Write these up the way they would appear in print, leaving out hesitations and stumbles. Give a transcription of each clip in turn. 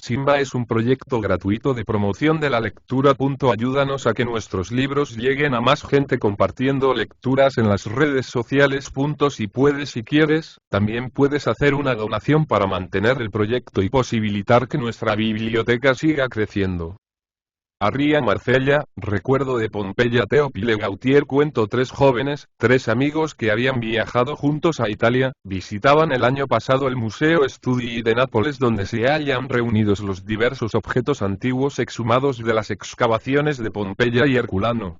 Simba es un proyecto gratuito de promoción de la lectura. Ayúdanos a que nuestros libros lleguen a más gente compartiendo lecturas en las redes sociales. Si puedes y quieres, también puedes hacer una donación para mantener el proyecto y posibilitar que nuestra biblioteca siga creciendo. Arria Marcella, recuerdo de Pompeya. Teófile Gautier. Cuento. Tres jóvenes, tres amigos que habían viajado juntos a Italia, visitaban el año pasado el Museo Studi de Nápoles, donde se hallan reunidos los diversos objetos antiguos exhumados de las excavaciones de Pompeya y Herculano.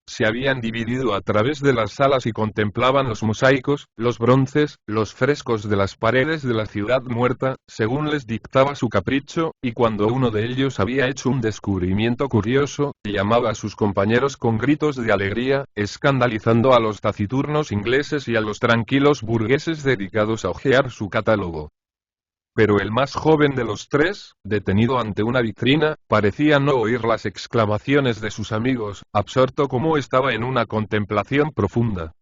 Se habían dividido a través de las salas y contemplaban los mosaicos, los bronces, los frescos de las paredes de la ciudad muerta, según les dictaba su capricho, y cuando uno de ellos había hecho un descubrimiento curioso, llamaba a sus compañeros con gritos de alegría, escandalizando a los taciturnos ingleses y a los tranquilos burgueses dedicados a hojear su catálogo. Pero el más joven de los tres, detenido ante una vitrina, parecía no oír las exclamaciones de sus amigos, absorto como estaba en una contemplación profunda.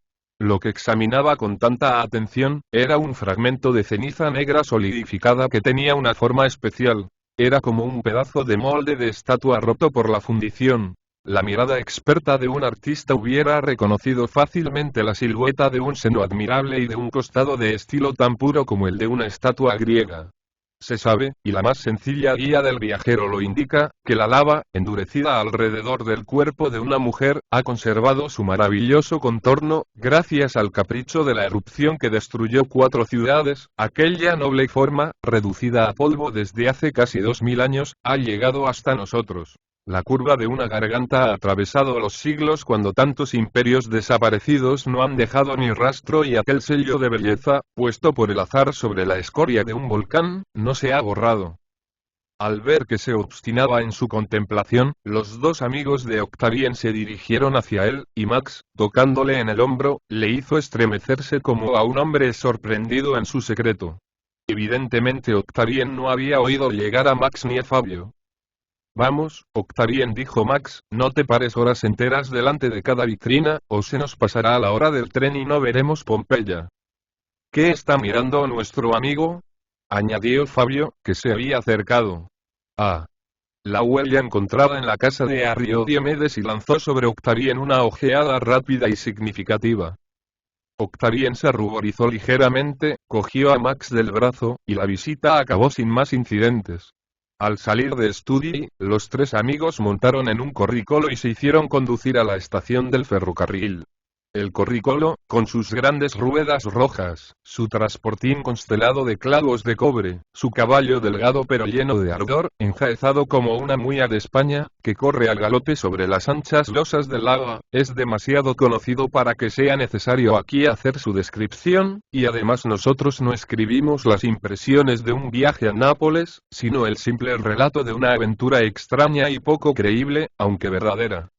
Lo que examinaba con tanta atención, era un fragmento de ceniza negra solidificada que tenía una forma especial. Era como un pedazo de molde de estatua roto por la fundición. La mirada experta de un artista hubiera reconocido fácilmente la silueta de un seno admirable y de un costado de estilo tan puro como el de una estatua griega. Se sabe, y la más sencilla guía del viajero lo indica, que la lava, endurecida alrededor del cuerpo de una mujer, ha conservado su maravilloso contorno, gracias al capricho de la erupción que destruyó 4 ciudades. Aquella noble forma, reducida a polvo desde hace casi 2000 años, ha llegado hasta nosotros. La curva de una garganta ha atravesado los siglos cuando tantos imperios desaparecidos no han dejado ni rastro, y aquel sello de belleza, puesto por el azar sobre la escoria de un volcán, no se ha borrado. Al ver que se obstinaba en su contemplación, los dos amigos de Octavien se dirigieron hacia él, y Max, tocándole en el hombro, le hizo estremecerse como a un hombre sorprendido en su secreto. Evidentemente Octavien no había oído llegar a Max ni a Fabio. Vamos, Octavien, dijo Max, no te pares horas enteras delante de cada vitrina, o se nos pasará la hora del tren y no veremos Pompeya. ¿Qué está mirando nuestro amigo?, añadió Fabio, que se había acercado. Ah. La huella encontrada en la casa de Arrio Diomedes, y lanzó sobre Octavien una ojeada rápida y significativa. Octavien se ruborizó ligeramente, cogió a Max del brazo, y la visita acabó sin más incidentes. Al salir de Studi, los tres amigos montaron en un corricolo y se hicieron conducir a la estación del ferrocarril. El corricolo, con sus grandes ruedas rojas, su transportín constelado de clavos de cobre, su caballo delgado pero lleno de ardor, enjaezado como una muía de España, que corre al galope sobre las anchas losas del lago, es demasiado conocido para que sea necesario aquí hacer su descripción, y además nosotros no escribimos las impresiones de un viaje a Nápoles, sino el simple relato de una aventura extraña y poco creíble, aunque verdadera.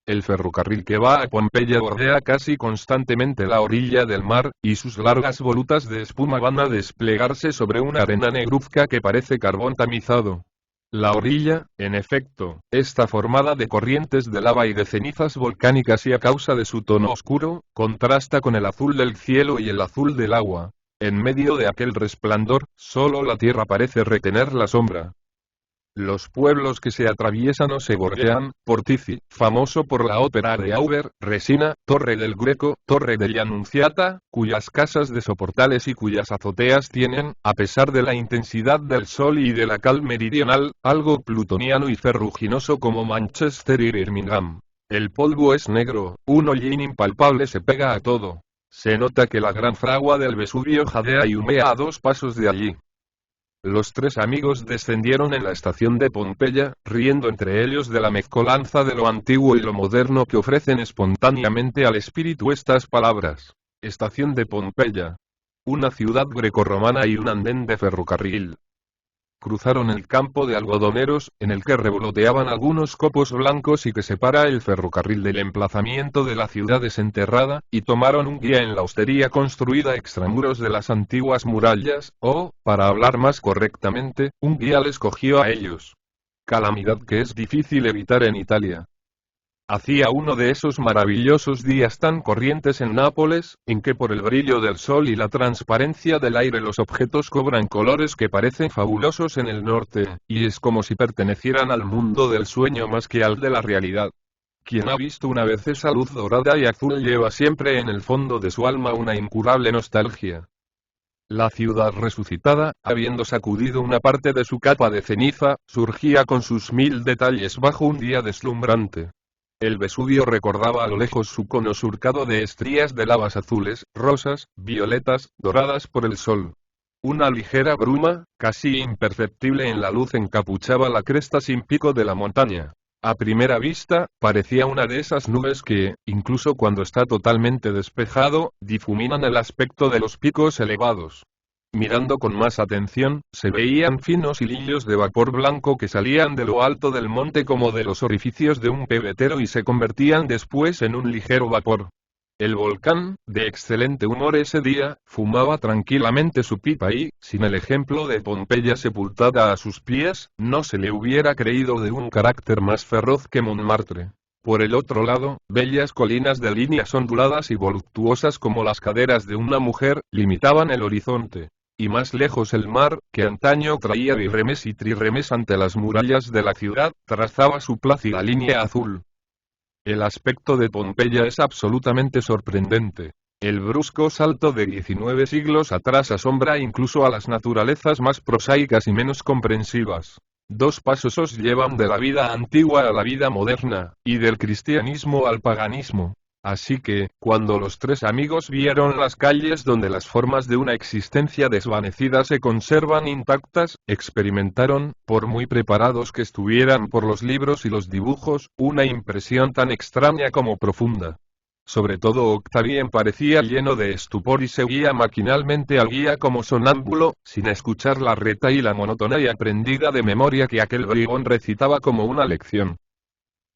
El ferrocarril que va a Pompeya bordea casi constantemente la orilla del mar, y sus largas volutas de espuma van a desplegarse sobre una arena negruzca que parece carbón tamizado. La orilla, en efecto, está formada de corrientes de lava y de cenizas volcánicas, y a causa de su tono oscuro, contrasta con el azul del cielo y el azul del agua. En medio de aquel resplandor, solo la tierra parece retener la sombra. Los pueblos que se atraviesan o se bordean, Portici, famoso por la ópera de Auber, Resina, Torre del Greco, Torre della Annunziata, cuyas casas de soportales y cuyas azoteas tienen, a pesar de la intensidad del sol y de la cal meridional, algo plutoniano y ferruginoso como Manchester y Birmingham. El polvo es negro, un hollín impalpable se pega a todo. Se nota que la gran fragua del Vesubio jadea y humea a 2 pasos de allí. Los tres amigos descendieron en la estación de Pompeya, riendo entre ellos de la mezcolanza de lo antiguo y lo moderno que ofrecen espontáneamente al espíritu estas palabras. Estación de Pompeya. Una ciudad grecorromana y un andén de ferrocarril. Cruzaron el campo de algodoneros, en el que revoloteaban algunos copos blancos y que separa el ferrocarril del emplazamiento de la ciudad desenterrada, y tomaron un guía en la hostería construida extramuros de las antiguas murallas, o, para hablar más correctamente, un guía les cogió a ellos. Calamidad que es difícil evitar en Italia. Hacía uno de esos maravillosos días tan corrientes en Nápoles, en que por el brillo del sol y la transparencia del aire los objetos cobran colores que parecen fabulosos en el norte, y es como si pertenecieran al mundo del sueño más que al de la realidad. Quien ha visto una vez esa luz dorada y azul lleva siempre en el fondo de su alma una incurable nostalgia. La ciudad resucitada, habiendo sacudido una parte de su capa de ceniza, surgía con sus 1000 detalles bajo un día deslumbrante. El Vesubio recordaba a lo lejos su cono surcado de estrías de lavas azules, rosas, violetas, doradas por el sol. Una ligera bruma, casi imperceptible en la luz, encapuchaba la cresta sin pico de la montaña. A primera vista, parecía una de esas nubes que, incluso cuando está totalmente despejado, difuminan el aspecto de los picos elevados. Mirando con más atención, se veían finos hilillos de vapor blanco que salían de lo alto del monte como de los orificios de un pebetero y se convertían después en un ligero vapor. El volcán, de excelente humor ese día, fumaba tranquilamente su pipa y, sin el ejemplo de Pompeya sepultada a sus pies, no se le hubiera creído de un carácter más feroz que Montmartre. Por el otro lado, bellas colinas de líneas onduladas y voluptuosas como las caderas de una mujer, limitaban el horizonte. Y más lejos el mar, que antaño traía birremes y trirremes ante las murallas de la ciudad, trazaba su plácida línea azul. El aspecto de Pompeya es absolutamente sorprendente. El brusco salto de 19 siglos atrás asombra incluso a las naturalezas más prosaicas y menos comprensivas. 2 pasos os llevan de la vida antigua a la vida moderna, y del cristianismo al paganismo. Así que, cuando los 3 amigos vieron las calles donde las formas de una existencia desvanecida se conservan intactas, experimentaron, por muy preparados que estuvieran por los libros y los dibujos, una impresión tan extraña como profunda. Sobre todo Octavien parecía lleno de estupor y seguía maquinalmente al guía como sonámbulo, sin escuchar la retahíla monótona y aprendida de memoria que aquel bribón recitaba como una lección.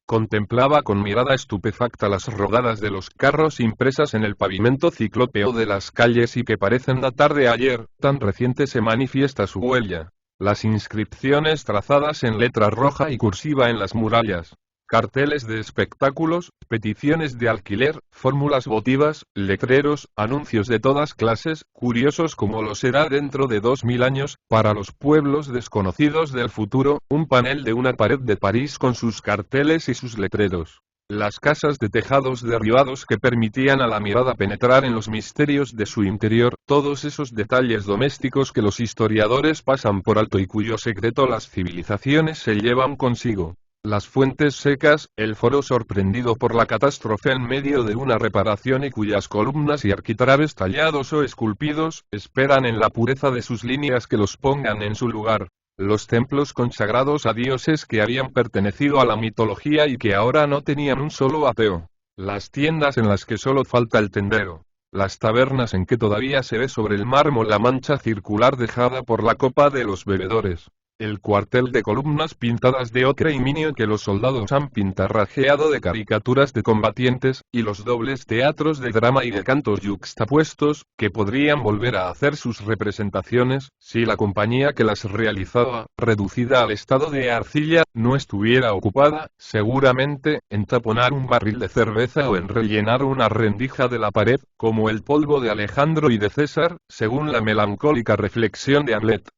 Contemplaba con mirada estupefacta las rodadas de los carros impresas en el pavimento ciclópeo de las calles y que parecen datar de ayer, tan reciente se manifiesta su huella. Las inscripciones trazadas en letra roja y cursiva en las murallas. Carteles de espectáculos, peticiones de alquiler, fórmulas votivas, letreros, anuncios de todas clases, curiosos como lo será dentro de 2000 años, para los pueblos desconocidos del futuro, un panel de una pared de París con sus carteles y sus letreros. Las casas de tejados derribados que permitían a la mirada penetrar en los misterios de su interior, todos esos detalles domésticos que los historiadores pasan por alto y cuyo secreto las civilizaciones se llevan consigo. Las fuentes secas, el foro sorprendido por la catástrofe en medio de una reparación y cuyas columnas y arquitrabes tallados o esculpidos, esperan en la pureza de sus líneas que los pongan en su lugar. Los templos consagrados a dioses que habían pertenecido a la mitología y que ahora no tenían un solo ateo. Las tiendas en las que solo falta el tendero. Las tabernas en que todavía se ve sobre el mármol la mancha circular dejada por la copa de los bebedores. El cuartel de columnas pintadas de ocre y minio que los soldados han pintarrajeado de caricaturas de combatientes, y los dobles teatros de drama y de cantos yuxtapuestos, que podrían volver a hacer sus representaciones, si la compañía que las realizaba, reducida al estado de arcilla, no estuviera ocupada, seguramente, en taponar un barril de cerveza o en rellenar una rendija de la pared, como el polvo de Alejandro y de César, según la melancólica reflexión de Hamlet.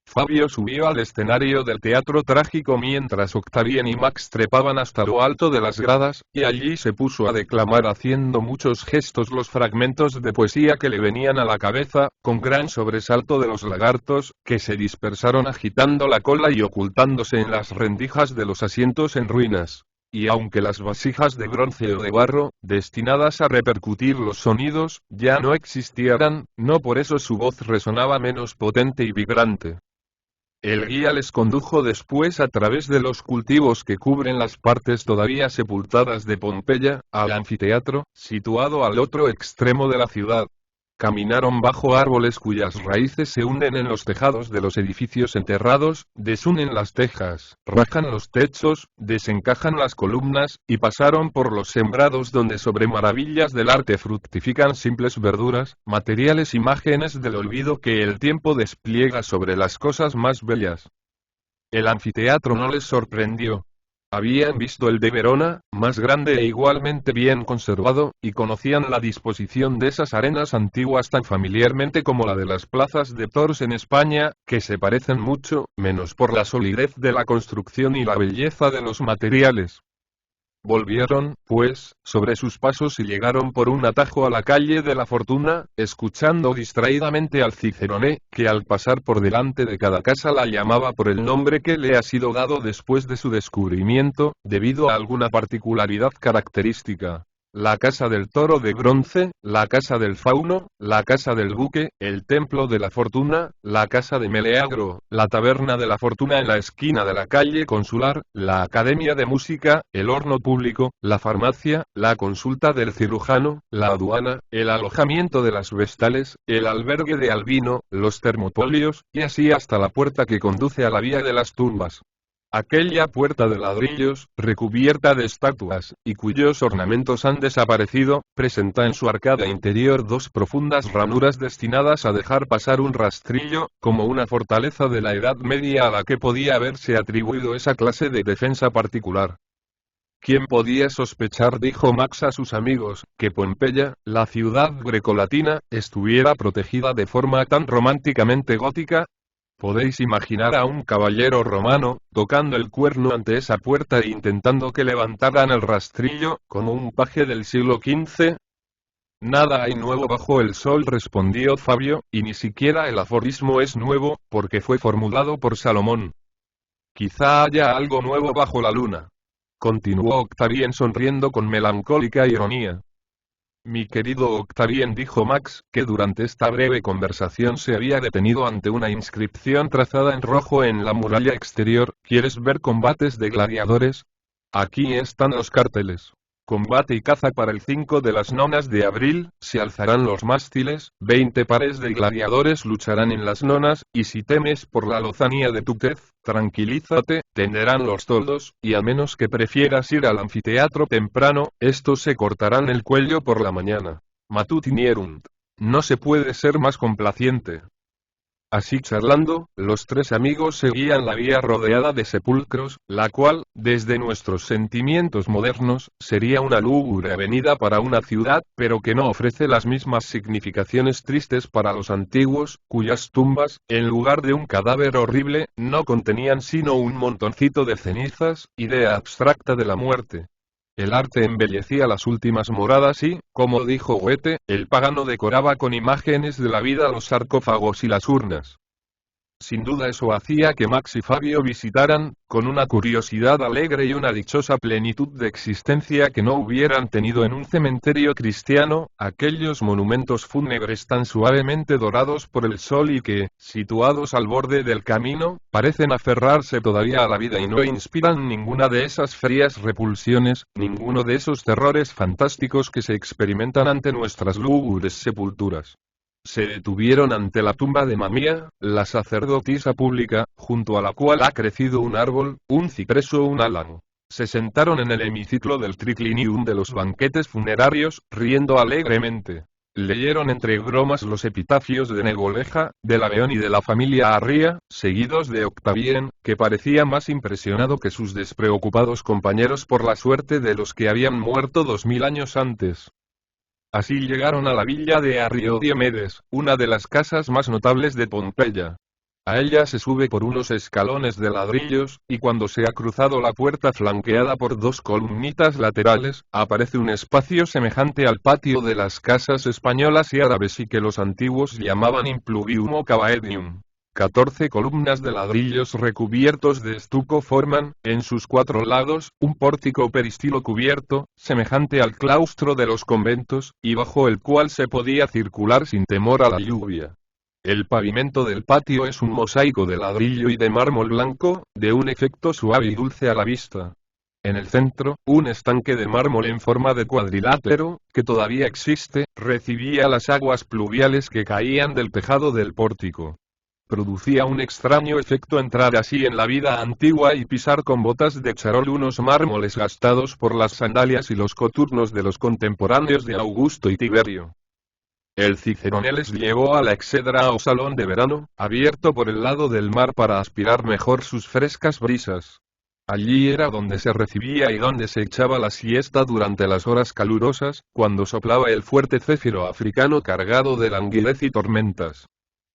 Fabio subió al escenario del teatro trágico mientras Octavien y Max trepaban hasta lo alto de las gradas, y allí se puso a declamar haciendo muchos gestos los fragmentos de poesía que le venían a la cabeza, con gran sobresalto de los lagartos, que se dispersaron agitando la cola y ocultándose en las rendijas de los asientos en ruinas. Y aunque las vasijas de bronce o de barro, destinadas a repercutir los sonidos, ya no existieran, no por eso su voz resonaba menos potente y vibrante. El guía les condujo después a través de los cultivos que cubren las partes todavía sepultadas de Pompeya, al anfiteatro, situado al otro extremo de la ciudad. Caminaron bajo árboles cuyas raíces se hunden en los tejados de los edificios enterrados, desunen las tejas, rajan los techos, desencajan las columnas, y pasaron por los sembrados donde sobre maravillas del arte fructifican simples verduras, materiales imágenes del olvido que el tiempo despliega sobre las cosas más bellas. El anfiteatro no les sorprendió. Habían visto el de Verona, más grande e igualmente bien conservado, y conocían la disposición de esas arenas antiguas tan familiarmente como la de las plazas de toros en España, que se parecen mucho, menos por la solidez de la construcción y la belleza de los materiales. Volvieron, pues, sobre sus pasos y llegaron por un atajo a la calle de la Fortuna, escuchando distraídamente al cicerone, que al pasar por delante de cada casa la llamaba por el nombre que le ha sido dado después de su descubrimiento, debido a alguna particularidad característica. La casa del toro de bronce, la casa del fauno, la casa del buque, el templo de la fortuna, la casa de Meleagro, la taberna de la fortuna en la esquina de la calle consular, la academia de música, el horno público, la farmacia, la consulta del cirujano, la aduana, el alojamiento de las vestales, el albergue de Albino, los termopolios, y así hasta la puerta que conduce a la vía de las tumbas. Aquella puerta de ladrillos, recubierta de estatuas, y cuyos ornamentos han desaparecido, presenta en su arcada interior dos profundas ranuras destinadas a dejar pasar un rastrillo, como una fortaleza de la Edad Media a la que podía haberse atribuido esa clase de defensa particular. ¿Quién podía sospechar, dijo Max a sus amigos, que Pompeya, la ciudad grecolatina, estuviera protegida de forma tan románticamente gótica? ¿Podéis imaginar a un caballero romano, tocando el cuerno ante esa puerta e intentando que levantaran el rastrillo, como un paje del siglo XV? Nada hay nuevo bajo el sol, respondió Fabio, y ni siquiera el aforismo es nuevo, porque fue formulado por Salomón. Quizá haya algo nuevo bajo la luna. Continuó Octavien sonriendo con melancólica ironía. Mi querido Octavien, dijo Max, que durante esta breve conversación se había detenido ante una inscripción trazada en rojo en la muralla exterior, ¿quieres ver combates de gladiadores? Aquí están los carteles. Combate y caza para el 5 de las nonas de abril, se alzarán los mástiles, 20 pares de gladiadores lucharán en las nonas, y si temes por la lozanía de tu tez, tranquilízate, tenderán los toldos, y a menos que prefieras ir al anfiteatro temprano, estos se cortarán el cuello por la mañana. Matutinierund. No se puede ser más complaciente. Así charlando, los tres amigos seguían la vía rodeada de sepulcros, la cual, desde nuestros sentimientos modernos, sería una lúgubre avenida para una ciudad, pero que no ofrece las mismas significaciones tristes para los antiguos, cuyas tumbas, en lugar de un cadáver horrible, no contenían sino un montoncito de cenizas, idea abstracta de la muerte. El arte embellecía las últimas moradas y, como dijo Goethe, el pagano decoraba con imágenes de la vida los sarcófagos y las urnas. Sin duda eso hacía que Max y Fabio visitaran, con una curiosidad alegre y una dichosa plenitud de existencia que no hubieran tenido en un cementerio cristiano, aquellos monumentos fúnebres tan suavemente dorados por el sol y que, situados al borde del camino, parecen aferrarse todavía a la vida y no inspiran ninguna de esas frías repulsiones, ninguno de esos terrores fantásticos que se experimentan ante nuestras lúgubres sepulturas. Se detuvieron ante la tumba de Mamía, la sacerdotisa pública, junto a la cual ha crecido un árbol, un ciprés o un álamo. Se sentaron en el hemiciclo del triclinium de los banquetes funerarios, riendo alegremente. Leyeron entre bromas los epitafios de Negoleja, de Laveón y de la familia Arria, seguidos de Octavien, que parecía más impresionado que sus despreocupados compañeros por la suerte de los que habían muerto 2000 años antes. Así llegaron a la villa de Arriodiemedes, una de las casas más notables de Pompeya. A ella se sube por unos escalones de ladrillos, y cuando se ha cruzado la puerta flanqueada por dos columnitas laterales, aparece un espacio semejante al patio de las casas españolas y árabes y que los antiguos llamaban impluvium o cavaedium. 14 columnas de ladrillos recubiertos de estuco forman, en sus 4 lados, un pórtico peristilo cubierto, semejante al claustro de los conventos, y bajo el cual se podía circular sin temor a la lluvia. El pavimento del patio es un mosaico de ladrillo y de mármol blanco, de un efecto suave y dulce a la vista. En el centro, un estanque de mármol en forma de cuadrilátero, que todavía existe, recibía las aguas pluviales que caían del tejado del pórtico. Producía un extraño efecto entrar así en la vida antigua y pisar con botas de charol unos mármoles gastados por las sandalias y los coturnos de los contemporáneos de Augusto y Tiberio. El cicerone les llevó a la exedra o salón de verano, abierto por el lado del mar para aspirar mejor sus frescas brisas. Allí era donde se recibía y donde se echaba la siesta durante las horas calurosas, cuando soplaba el fuerte céfiro africano cargado de languidez y tormentas.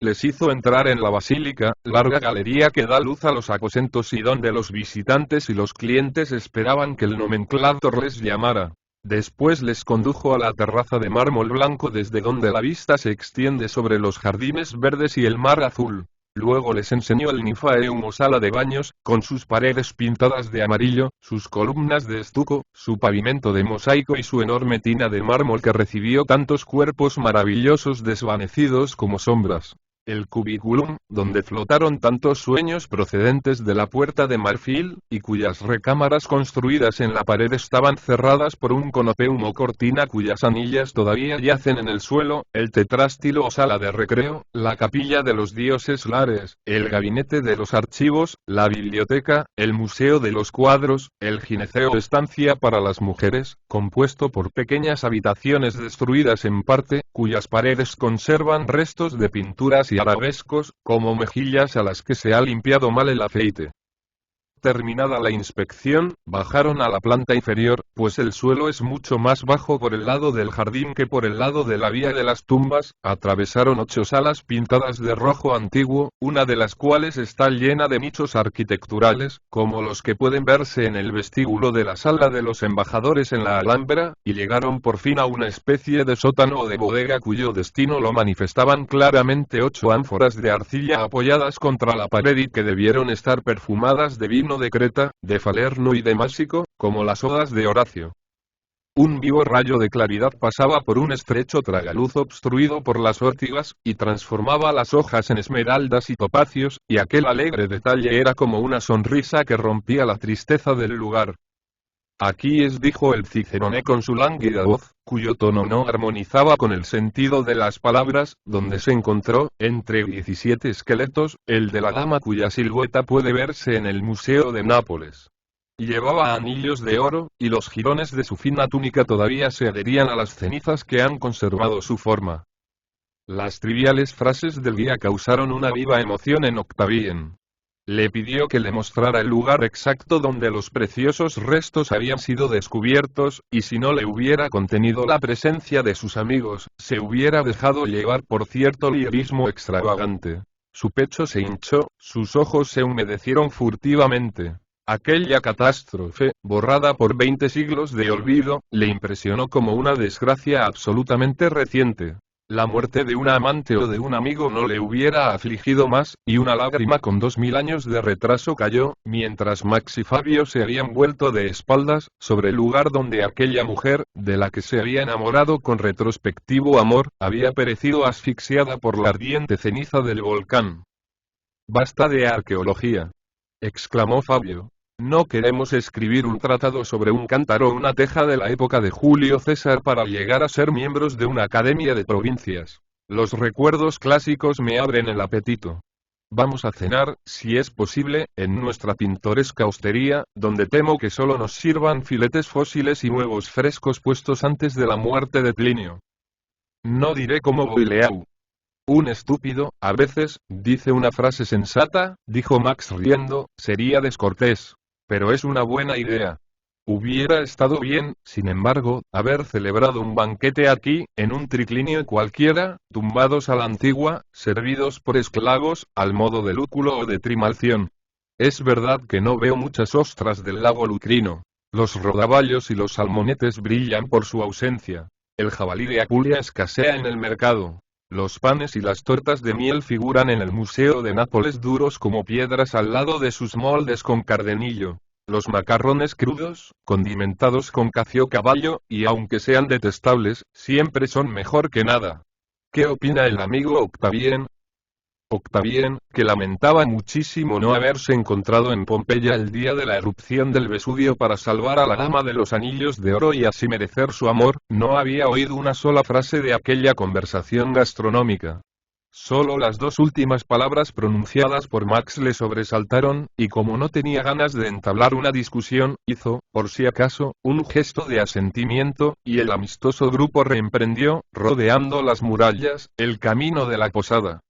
Les hizo entrar en la basílica, larga galería que da luz a los aposentos y donde los visitantes y los clientes esperaban que el nomenclátor les llamara. Después les condujo a la terraza de mármol blanco desde donde la vista se extiende sobre los jardines verdes y el mar azul. Luego les enseñó el Ninfaeum o sala de baños, con sus paredes pintadas de amarillo, sus columnas de estuco, su pavimento de mosaico y su enorme tina de mármol que recibió tantos cuerpos maravillosos desvanecidos como sombras. El cubiculum, donde flotaron tantos sueños procedentes de la puerta de marfil, y cuyas recámaras construidas en la pared estaban cerradas por un conopeum o cortina cuyas anillas todavía yacen en el suelo, el tetrástilo o sala de recreo, la capilla de los dioses lares, el gabinete de los archivos, la biblioteca, el museo de los cuadros, el gineceo estancia para las mujeres, compuesto por pequeñas habitaciones destruidas en parte, cuyas paredes conservan restos de pinturas y arabescos, como mejillas a las que se ha limpiado mal el aceite. Terminada la inspección, bajaron a la planta inferior, pues el suelo es mucho más bajo por el lado del jardín que por el lado de la vía de las tumbas, atravesaron 8 salas pintadas de rojo antiguo, una de las cuales está llena de nichos arquitecturales, como los que pueden verse en el vestíbulo de la sala de los embajadores en la Alhambra, y llegaron por fin a una especie de sótano o de bodega cuyo destino lo manifestaban claramente 8 ánforas de arcilla apoyadas contra la pared y que debieron estar perfumadas de vino de Creta, de Falerno y de Másico, como las odas de Horacio. Un vivo rayo de claridad pasaba por un estrecho tragaluz obstruido por las ortigas, y transformaba las hojas en esmeraldas y topacios, y aquel alegre detalle era como una sonrisa que rompía la tristeza del lugar. Aquí es, dijo el Cicerone con su lánguida voz, cuyo tono no armonizaba con el sentido de las palabras, donde se encontró, entre 17 esqueletos, el de la dama cuya silueta puede verse en el Museo de Nápoles. Llevaba anillos de oro, y los jirones de su fina túnica todavía se adherían a las cenizas que han conservado su forma. Las triviales frases del guía causaron una viva emoción en Octavien. Le pidió que le mostrara el lugar exacto donde los preciosos restos habían sido descubiertos, y si no le hubiera contenido la presencia de sus amigos, se hubiera dejado llevar por cierto lirismo extravagante. Su pecho se hinchó, sus ojos se humedecieron furtivamente. Aquella catástrofe, borrada por 20 siglos de olvido, le impresionó como una desgracia absolutamente reciente. La muerte de un amante o de un amigo no le hubiera afligido más, y una lágrima con 2000 años de retraso cayó, mientras Max y Fabio se habían vuelto de espaldas, sobre el lugar donde aquella mujer, de la que se había enamorado con retrospectivo amor, había perecido asfixiada por la ardiente ceniza del volcán. «Basta de arqueología», exclamó Fabio. «No queremos escribir un tratado sobre un cántaro o una teja de la época de Julio César para llegar a ser miembros de una academia de provincias. Los recuerdos clásicos me abren el apetito. Vamos a cenar, si es posible, en nuestra pintoresca hostería, donde temo que solo nos sirvan filetes fósiles y huevos frescos puestos antes de la muerte de Plinio. No diré como Boileau. Un estúpido, a veces, dice una frase sensata», dijo Max riendo, «sería descortés. Pero es una buena idea. Hubiera estado bien, sin embargo, haber celebrado un banquete aquí, en un triclinio cualquiera, tumbados a la antigua, servidos por esclavos, al modo de lúculo o de trimalción. Es verdad que no veo muchas ostras del lago Lucrino. Los rodaballos y los salmonetes brillan por su ausencia. El jabalí de Apulia escasea en el mercado. Los panes y las tortas de miel figuran en el Museo de Nápoles duros como piedras al lado de sus moldes con cardenillo. Los macarrones crudos, condimentados con cacio caballo, y aunque sean detestables, siempre son mejor que nada. ¿Qué opina el amigo Octavien? Octavien, que lamentaba muchísimo no haberse encontrado en Pompeya el día de la erupción del Vesubio para salvar a la dama de los anillos de oro y así merecer su amor, no había oído una sola frase de aquella conversación gastronómica. Solo las 2 últimas palabras pronunciadas por Max le sobresaltaron, y como no tenía ganas de entablar una discusión, hizo, por si acaso, un gesto de asentimiento, y el amistoso grupo reemprendió, rodeando las murallas, el camino de la posada.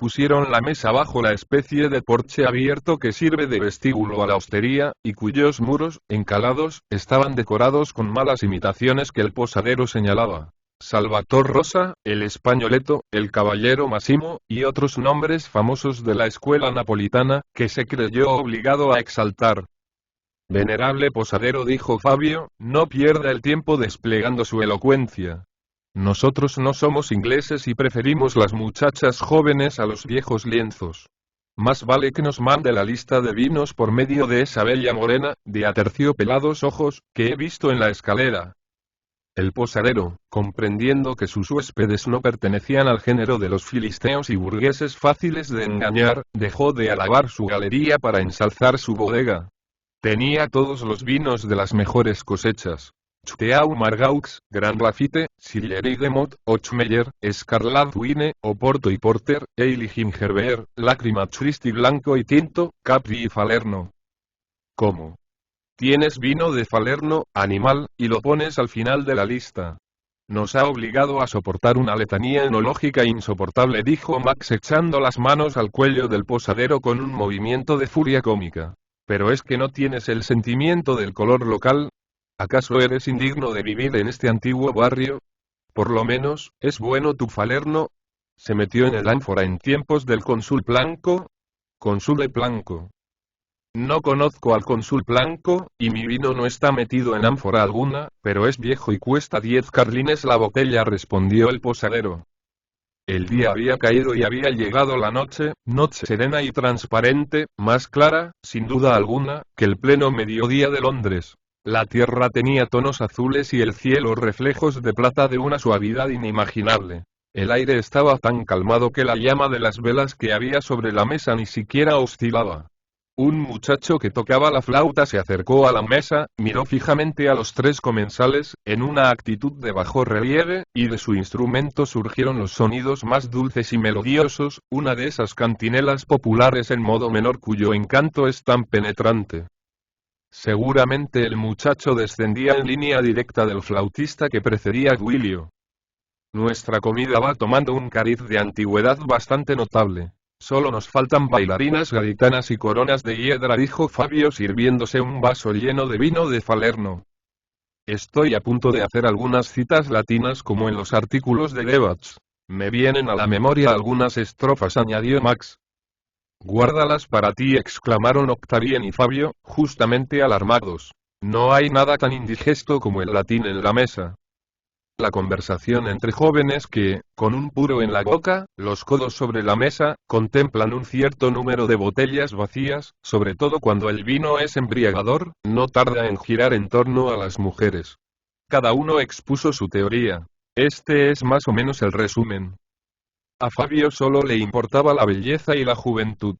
pusieron la mesa bajo la especie de porche abierto que sirve de vestíbulo a la hostería, y cuyos muros, encalados, estaban decorados con malas imitaciones que el posadero señalaba. Salvator Rosa, el Españoleto, el Caballero Massimo, y otros nombres famosos de la escuela napolitana, que se creyó obligado a exaltar. Venerable posadero, dijo Fabio, no pierda el tiempo desplegando su elocuencia. Nosotros no somos ingleses y preferimos las muchachas jóvenes a los viejos lienzos. Más vale que nos mande la lista de vinos por medio de esa bella morena, de aterciopelados ojos, que he visto en la escalera. El posadero, comprendiendo que sus huéspedes no pertenecían al género de los filisteos y burgueses fáciles de engañar, dejó de alabar su galería para ensalzar su bodega. Tenía todos los vinos de las mejores cosechas. Chuteau Margaux, Grand Lafite, Sillery de Mott, Ochmeyer, Scarlat Wine, Oporto y Porter, Ale y Gingerbeer, Lágrima Tristi blanco y tinto, Capri y Falerno. ¿Cómo? Tienes vino de Falerno, animal, y lo pones al final de la lista. Nos ha obligado a soportar una letanía enológica insoportable, dijo Max echando las manos al cuello del posadero con un movimiento de furia cómica. Pero es que no tienes el sentimiento del color local. ¿Acaso eres indigno de vivir en este antiguo barrio? Por lo menos, ¿es bueno tu Falerno? ¿Se metió en el ánfora en tiempos del cónsul Planco? Consule Planco. No conozco al cónsul Planco, y mi vino no está metido en ánfora alguna, pero es viejo y cuesta 10 carlines la botella, respondió el posadero. El día había caído y había llegado la noche, noche serena y transparente, más clara, sin duda alguna, que el pleno mediodía de Londres. La tierra tenía tonos azules y el cielo reflejos de plata de una suavidad inimaginable. El aire estaba tan calmado que la llama de las velas que había sobre la mesa ni siquiera oscilaba. Un muchacho que tocaba la flauta se acercó a la mesa, miró fijamente a los tres comensales, en una actitud de bajo relieve, y de su instrumento surgieron los sonidos más dulces y melodiosos, una de esas cantinelas populares en modo menor cuyo encanto es tan penetrante. Seguramente el muchacho descendía en línea directa del flautista que precedía a Guilio. Nuestra comida va tomando un cariz de antigüedad bastante notable. Solo nos faltan bailarinas gaditanas y coronas de hiedra, dijo Fabio sirviéndose un vaso lleno de vino de Falerno. Estoy a punto de hacer algunas citas latinas como en los artículos de Debats. Me vienen a la memoria algunas estrofas, añadió Max. Guárdalas para ti, exclamaron Octavien y Fabio, justamente alarmados. No hay nada tan indigesto como el latín en la mesa. La conversación entre jóvenes que, con un puro en la boca, los codos sobre la mesa, contemplan un cierto número de botellas vacías, sobre todo cuando el vino es embriagador, no tarda en girar en torno a las mujeres. Cada uno expuso su teoría. Este es más o menos el resumen. A Fabio solo le importaba la belleza y la juventud.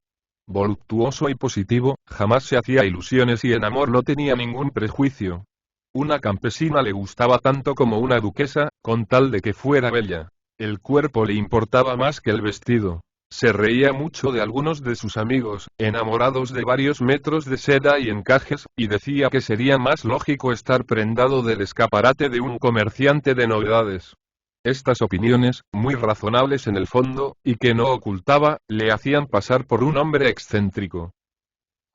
Voluptuoso y positivo, jamás se hacía ilusiones y en amor no tenía ningún prejuicio. Una campesina le gustaba tanto como una duquesa, con tal de que fuera bella. El cuerpo le importaba más que el vestido. Se reía mucho de algunos de sus amigos, enamorados de varios metros de seda y encajes, y decía que sería más lógico estar prendado del escaparate de un comerciante de novedades. Estas opiniones, muy razonables en el fondo, y que no ocultaba, le hacían pasar por un hombre excéntrico.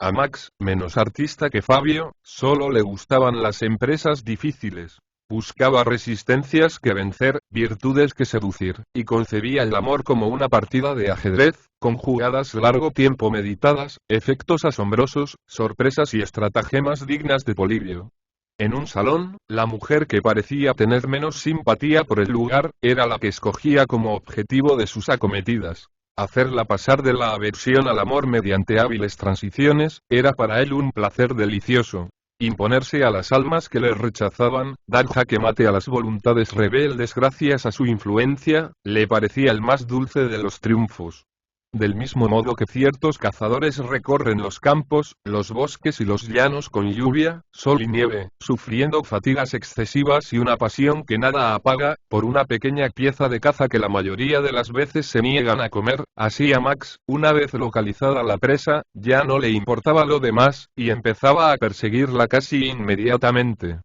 A Max, menos artista que Fabio, solo le gustaban las empresas difíciles. Buscaba resistencias que vencer, virtudes que seducir, y concebía el amor como una partida de ajedrez, con jugadas largo tiempo meditadas, efectos asombrosos, sorpresas y estratagemas dignas de Polibio. En un salón, la mujer que parecía tener menos simpatía por el lugar, era la que escogía como objetivo de sus acometidas. Hacerla pasar de la aversión al amor mediante hábiles transiciones, era para él un placer delicioso. Imponerse a las almas que le rechazaban, dar jaque mate a las voluntades rebeldes gracias a su influencia, le parecía el más dulce de los triunfos. Del mismo modo que ciertos cazadores recorren los campos, los bosques y los llanos con lluvia, sol y nieve, sufriendo fatigas excesivas y una pasión que nada apaga, por una pequeña pieza de caza que la mayoría de las veces se niegan a comer, así a Max, una vez localizada la presa, ya no le importaba lo demás, y empezaba a perseguirla casi inmediatamente.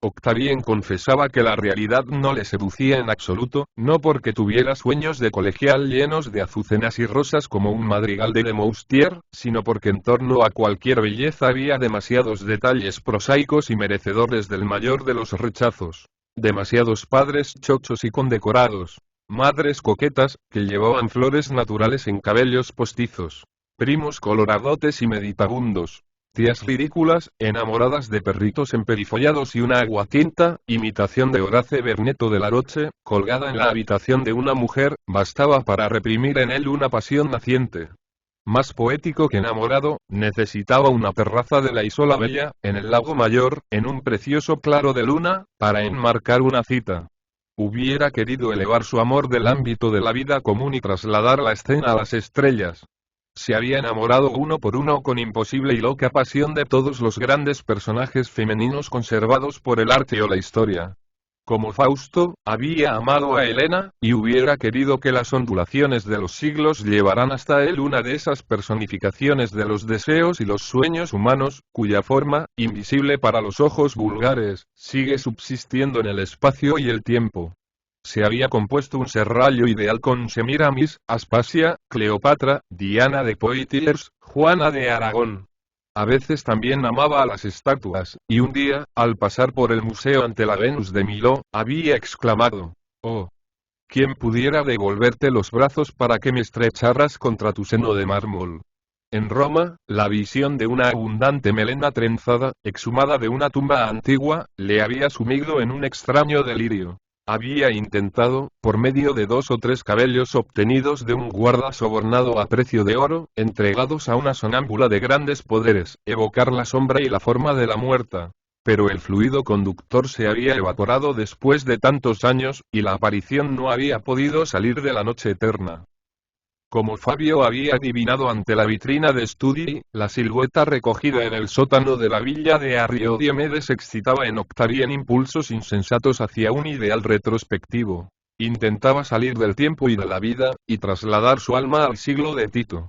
Octavien confesaba que la realidad no le seducía en absoluto, no porque tuviera sueños de colegial llenos de azucenas y rosas como un madrigal de Moustier, sino porque en torno a cualquier belleza había demasiados detalles prosaicos y merecedores del mayor de los rechazos. Demasiados padres chochos y condecorados. Madres coquetas, que llevaban flores naturales en cabellos postizos. Primos coloradotes y meditabundos. Tías ridículas, enamoradas de perritos emperifollados y una aguatinta, imitación de Horace Verneto de la Roche, colgada en la habitación de una mujer, bastaba para reprimir en él una pasión naciente. Más poético que enamorado, necesitaba una terraza de la Isola Bella, en el lago Mayor, en un precioso claro de luna, para enmarcar una cita. Hubiera querido elevar su amor del ámbito de la vida común y trasladar la escena a las estrellas. Se había enamorado uno por uno con imposible y loca pasión de todos los grandes personajes femeninos conservados por el arte o la historia. Como Fausto, había amado a Helena, y hubiera querido que las ondulaciones de los siglos llevaran hasta él una de esas personificaciones de los deseos y los sueños humanos, cuya forma, invisible para los ojos vulgares, sigue subsistiendo en el espacio y el tiempo. Se había compuesto un serrallo ideal con Semíramis, Aspasia, Cleopatra, Diana de Poitiers, Juana de Aragón. A veces también amaba a las estatuas, y un día, al pasar por el museo ante la Venus de Milo, había exclamado: «Oh, ¿quién pudiera devolverte los brazos para que me estrecharas contra tu seno de mármol?». En Roma, la visión de una abundante melena trenzada, exhumada de una tumba antigua, le había sumido en un extraño delirio. Había intentado, por medio de 2 o 3 cabellos obtenidos de un guarda sobornado a precio de oro, entregados a una sonámbula de grandes poderes, evocar la sombra y la forma de la muerta. Pero el fluido conductor se había evaporado después de tantos años, y la aparición no había podido salir de la noche eterna. Como Fabio había adivinado ante la vitrina de Studi, la silueta recogida en el sótano de la villa de Arrio Diomedes excitaba en Octavien impulsos insensatos hacia un ideal retrospectivo. Intentaba salir del tiempo y de la vida, y trasladar su alma al siglo de Tito.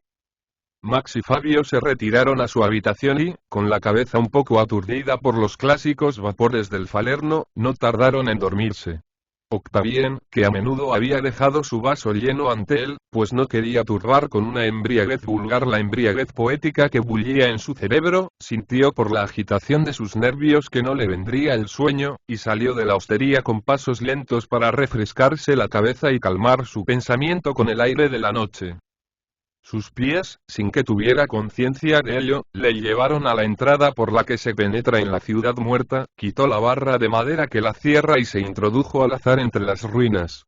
Max y Fabio se retiraron a su habitación y, con la cabeza un poco aturdida por los clásicos vapores del Falerno, no tardaron en dormirse. Octavien, que a menudo había dejado su vaso lleno ante él, pues no quería turbar con una embriaguez vulgar la embriaguez poética que bullía en su cerebro, sintió por la agitación de sus nervios que no le vendría el sueño, y salió de la hostería con pasos lentos para refrescarse la cabeza y calmar su pensamiento con el aire de la noche. Sus pies, sin que tuviera conciencia de ello, le llevaron a la entrada por la que se penetra en la ciudad muerta, quitó la barra de madera que la cierra y se introdujo al azar entre las ruinas.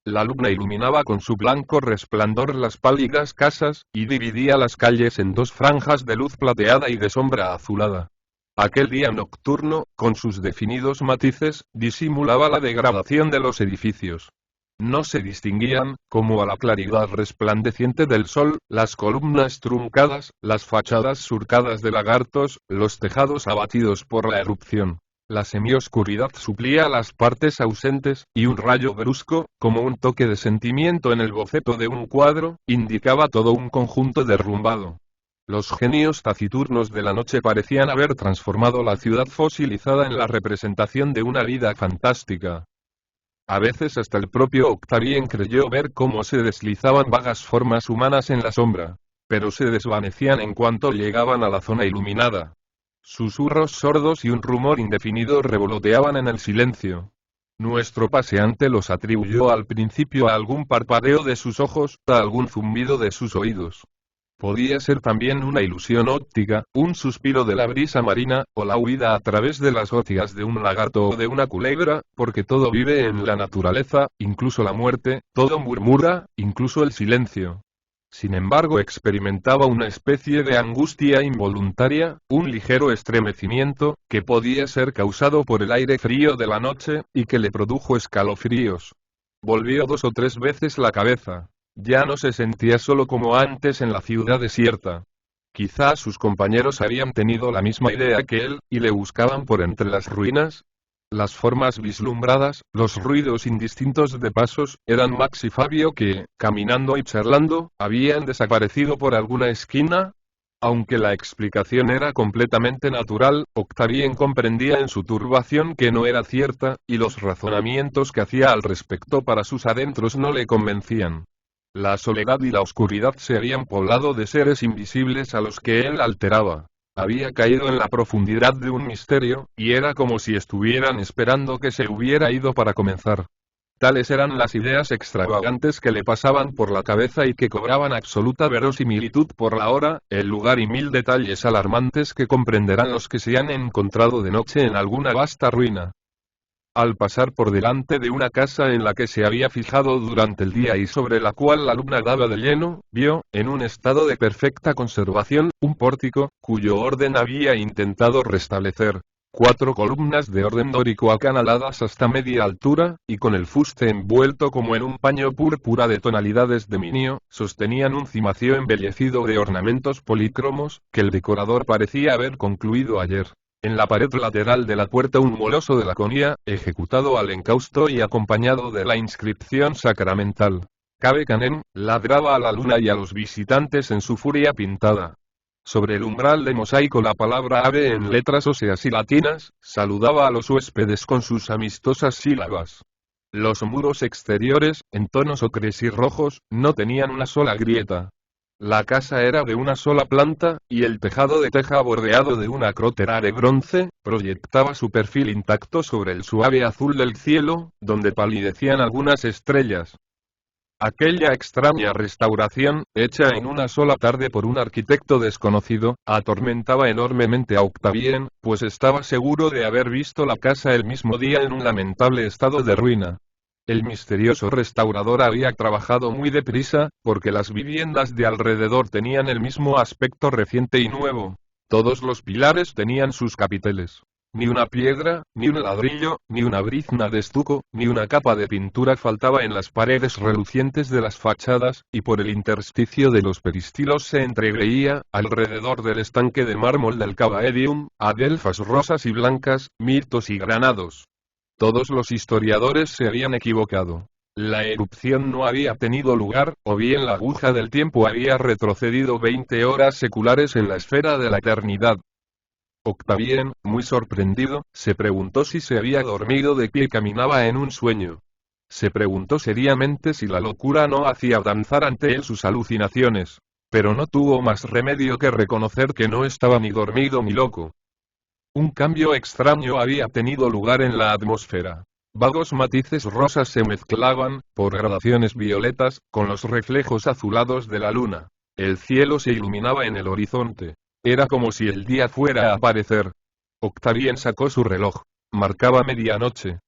La luna iluminaba con su blanco resplandor las pálidas casas, y dividía las calles en 2 franjas de luz plateada y de sombra azulada. Aquel día nocturno, con sus definidos matices, disimulaba la degradación de los edificios. No se distinguían, como a la claridad resplandeciente del sol, las columnas truncadas, las fachadas surcadas de lagartos, los tejados abatidos por la erupción. La semioscuridad suplía las partes ausentes, y un rayo brusco, como un toque de sentimiento en el boceto de un cuadro, indicaba todo un conjunto derrumbado. Los genios taciturnos de la noche parecían haber transformado la ciudad fosilizada en la representación de una vida fantástica. A veces hasta el propio Octavien creyó ver cómo se deslizaban vagas formas humanas en la sombra, pero se desvanecían en cuanto llegaban a la zona iluminada. Susurros sordos y un rumor indefinido revoloteaban en el silencio. Nuestro paseante los atribuyó al principio a algún parpadeo de sus ojos, a algún zumbido de sus oídos. Podía ser también una ilusión óptica, un suspiro de la brisa marina, o la huida a través de las hostias de un lagarto o de una culebra, porque todo vive en la naturaleza, incluso la muerte, todo murmura, incluso el silencio. Sin embargo, experimentaba una especie de angustia involuntaria, un ligero estremecimiento, que podía ser causado por el aire frío de la noche, y que le produjo escalofríos. Volvió 2 o 3 veces la cabeza. Ya no se sentía solo como antes en la ciudad desierta. Quizá sus compañeros habían tenido la misma idea que él, y le buscaban por entre las ruinas. Las formas vislumbradas, los ruidos indistintos de pasos, eran Max y Fabio que, caminando y charlando, habían desaparecido por alguna esquina. Aunque la explicación era completamente natural, Octavien comprendía en su turbación que no era cierta, y los razonamientos que hacía al respecto para sus adentros no le convencían. La soledad y la oscuridad se habían poblado de seres invisibles a los que él alteraba. Había caído en la profundidad de un misterio, y era como si estuvieran esperando que se hubiera ido para comenzar. Tales eran las ideas extravagantes que le pasaban por la cabeza y que cobraban absoluta verosimilitud por la hora, el lugar y mil detalles alarmantes que comprenderán los que se han encontrado de noche en alguna vasta ruina. Al pasar por delante de una casa en la que se había fijado durante el día y sobre la cual la luna daba de lleno, vio, en un estado de perfecta conservación, un pórtico, cuyo orden había intentado restablecer. 4 columnas de orden dórico acanaladas hasta media altura, y con el fuste envuelto como en un paño púrpura de tonalidades de minio, sostenían un cimacio embellecido de ornamentos polícromos, que el decorador parecía haber concluido ayer. En la pared lateral de la puerta un moloso de laconía, ejecutado al encausto y acompañado de la inscripción sacramental. Cabe Canem, ladraba a la luna y a los visitantes en su furia pintada. Sobre el umbral de mosaico la palabra ave en letras óseas y latinas, saludaba a los huéspedes con sus amistosas sílabas. Los muros exteriores, en tonos ocres y rojos, no tenían una sola grieta. La casa era de una sola planta, y el tejado de teja bordeado de una crótera de bronce, proyectaba su perfil intacto sobre el suave azul del cielo, donde palidecían algunas estrellas. Aquella extraña restauración, hecha en una sola tarde por un arquitecto desconocido, atormentaba enormemente a Octavien, pues estaba seguro de haber visto la casa el mismo día en un lamentable estado de ruina. El misterioso restaurador había trabajado muy deprisa, porque las viviendas de alrededor tenían el mismo aspecto reciente y nuevo. Todos los pilares tenían sus capiteles. Ni una piedra, ni un ladrillo, ni una brizna de estuco, ni una capa de pintura faltaba en las paredes relucientes de las fachadas, y por el intersticio de los peristilos se entreveía, alrededor del estanque de mármol del Cavaedium, adelfas rosas y blancas, mirtos y granados. Todos los historiadores se habían equivocado. La erupción no había tenido lugar, o bien la aguja del tiempo había retrocedido 20 horas seculares en la esfera de la eternidad. Octavien, muy sorprendido, se preguntó si se había dormido de pie y caminaba en un sueño. Se preguntó seriamente si la locura no hacía danzar ante él sus alucinaciones. Pero no tuvo más remedio que reconocer que no estaba ni dormido ni loco. Un cambio extraño había tenido lugar en la atmósfera. Vagos matices rosas se mezclaban, por gradaciones violetas, con los reflejos azulados de la luna. El cielo se iluminaba en el horizonte. Era como si el día fuera a aparecer. Octavien sacó su reloj. Marcaba medianoche.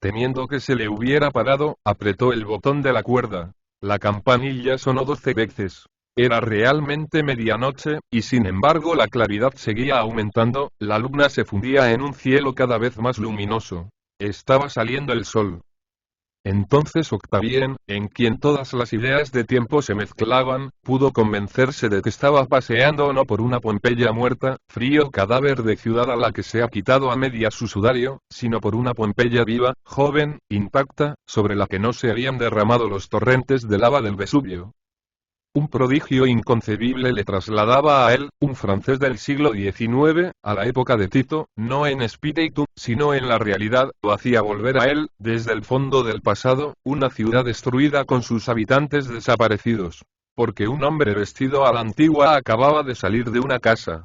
Temiendo que se le hubiera parado, apretó el botón de la cuerda. La campanilla sonó 12 veces. Era realmente medianoche, y sin embargo la claridad seguía aumentando, la luna se fundía en un cielo cada vez más luminoso. Estaba saliendo el sol. Entonces Octavien, en quien todas las ideas de tiempo se mezclaban, pudo convencerse de que estaba paseando no por una Pompeya muerta, frío cadáver de ciudad a la que se ha quitado a medias su sudario, sino por una Pompeya viva, joven, intacta, sobre la que no se habían derramado los torrentes de lava del Vesubio. Un prodigio inconcebible le trasladaba a él, un francés del siglo XIX, a la época de Tito, no en espíritu, sino en la realidad, lo hacía volver a él, desde el fondo del pasado, una ciudad destruida con sus habitantes desaparecidos. Porque un hombre vestido a la antigua acababa de salir de una casa.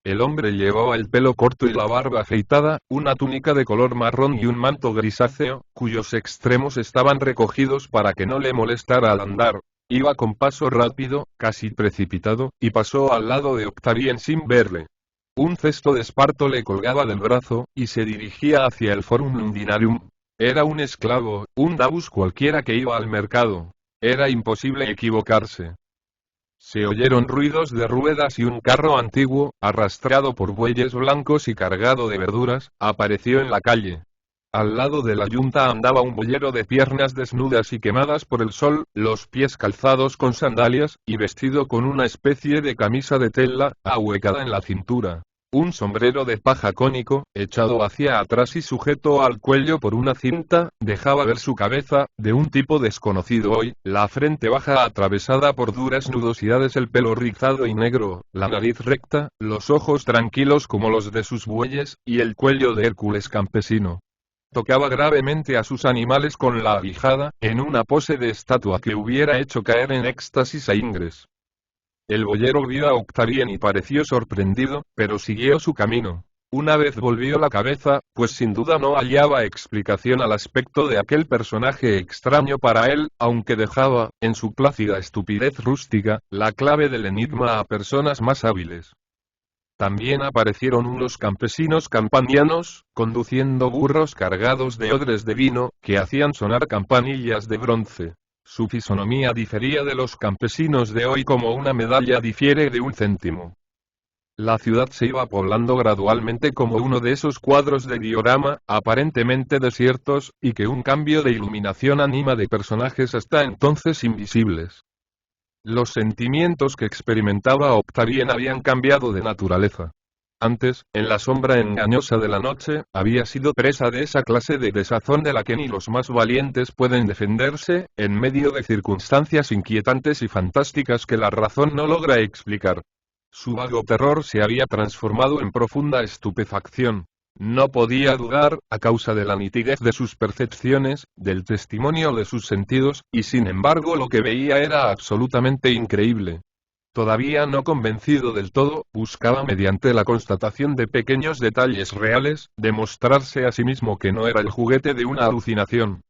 El hombre llevaba el pelo corto y la barba afeitada, una túnica de color marrón y un manto grisáceo, cuyos extremos estaban recogidos para que no le molestara al andar. Iba con paso rápido, casi precipitado, y pasó al lado de Octavien sin verle. Un cesto de esparto le colgaba del brazo, y se dirigía hacia el Forum Lundinarium. Era un esclavo, un Davus cualquiera que iba al mercado. Era imposible equivocarse. Se oyeron ruidos de ruedas y un carro antiguo, arrastrado por bueyes blancos y cargado de verduras, apareció en la calle. Al lado de la yunta andaba un boyero de piernas desnudas y quemadas por el sol, los pies calzados con sandalias, y vestido con una especie de camisa de tela, ahuecada en la cintura. Un sombrero de paja cónico, echado hacia atrás y sujeto al cuello por una cinta, dejaba ver su cabeza, de un tipo desconocido hoy, la frente baja atravesada por duras nudosidades, el pelo rizado y negro, la nariz recta, los ojos tranquilos como los de sus bueyes, y el cuello de Hércules campesino. Tocaba gravemente a sus animales con la aguijada, en una pose de estatua que hubiera hecho caer en éxtasis a Ingres. El boyero vio a Octavien y pareció sorprendido, pero siguió su camino. Una vez volvió la cabeza, pues sin duda no hallaba explicación al aspecto de aquel personaje extraño para él, aunque dejaba, en su plácida estupidez rústica, la clave del enigma a personas más hábiles. También aparecieron unos campesinos campanianos, conduciendo burros cargados de odres de vino, que hacían sonar campanillas de bronce. Su fisonomía difería de los campesinos de hoy como una medalla difiere de un céntimo. La ciudad se iba poblando gradualmente como uno de esos cuadros de diorama, aparentemente desiertos, y que un cambio de iluminación anima de personajes hasta entonces invisibles. Los sentimientos que experimentaba Octavien habían cambiado de naturaleza. Antes, en la sombra engañosa de la noche, había sido presa de esa clase de desazón de la que ni los más valientes pueden defenderse, en medio de circunstancias inquietantes y fantásticas que la razón no logra explicar. Su vago terror se había transformado en profunda estupefacción. No podía dudar, a causa de la nitidez de sus percepciones, del testimonio de sus sentidos, y sin embargo lo que veía era absolutamente increíble. Todavía no convencido del todo, buscaba mediante la constatación de pequeños detalles reales, demostrarse a sí mismo que no era el juguete de una alucinación.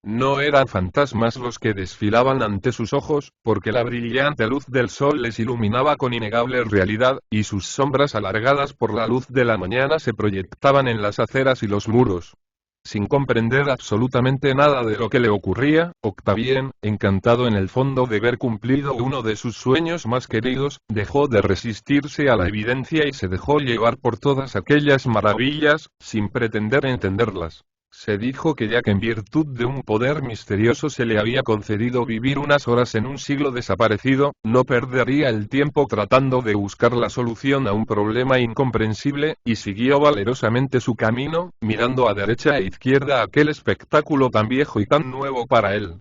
No eran fantasmas los que desfilaban ante sus ojos, porque la brillante luz del sol les iluminaba con innegable realidad, y sus sombras alargadas por la luz de la mañana se proyectaban en las aceras y los muros. Sin comprender absolutamente nada de lo que le ocurría, Octavien, encantado en el fondo de ver cumplido uno de sus sueños más queridos, dejó de resistirse a la evidencia y se dejó llevar por todas aquellas maravillas, sin pretender entenderlas. Se dijo que ya que en virtud de un poder misterioso se le había concedido vivir unas horas en un siglo desaparecido, no perdería el tiempo tratando de buscar la solución a un problema incomprensible, y siguió valerosamente su camino, mirando a derecha e izquierda aquel espectáculo tan viejo y tan nuevo para él.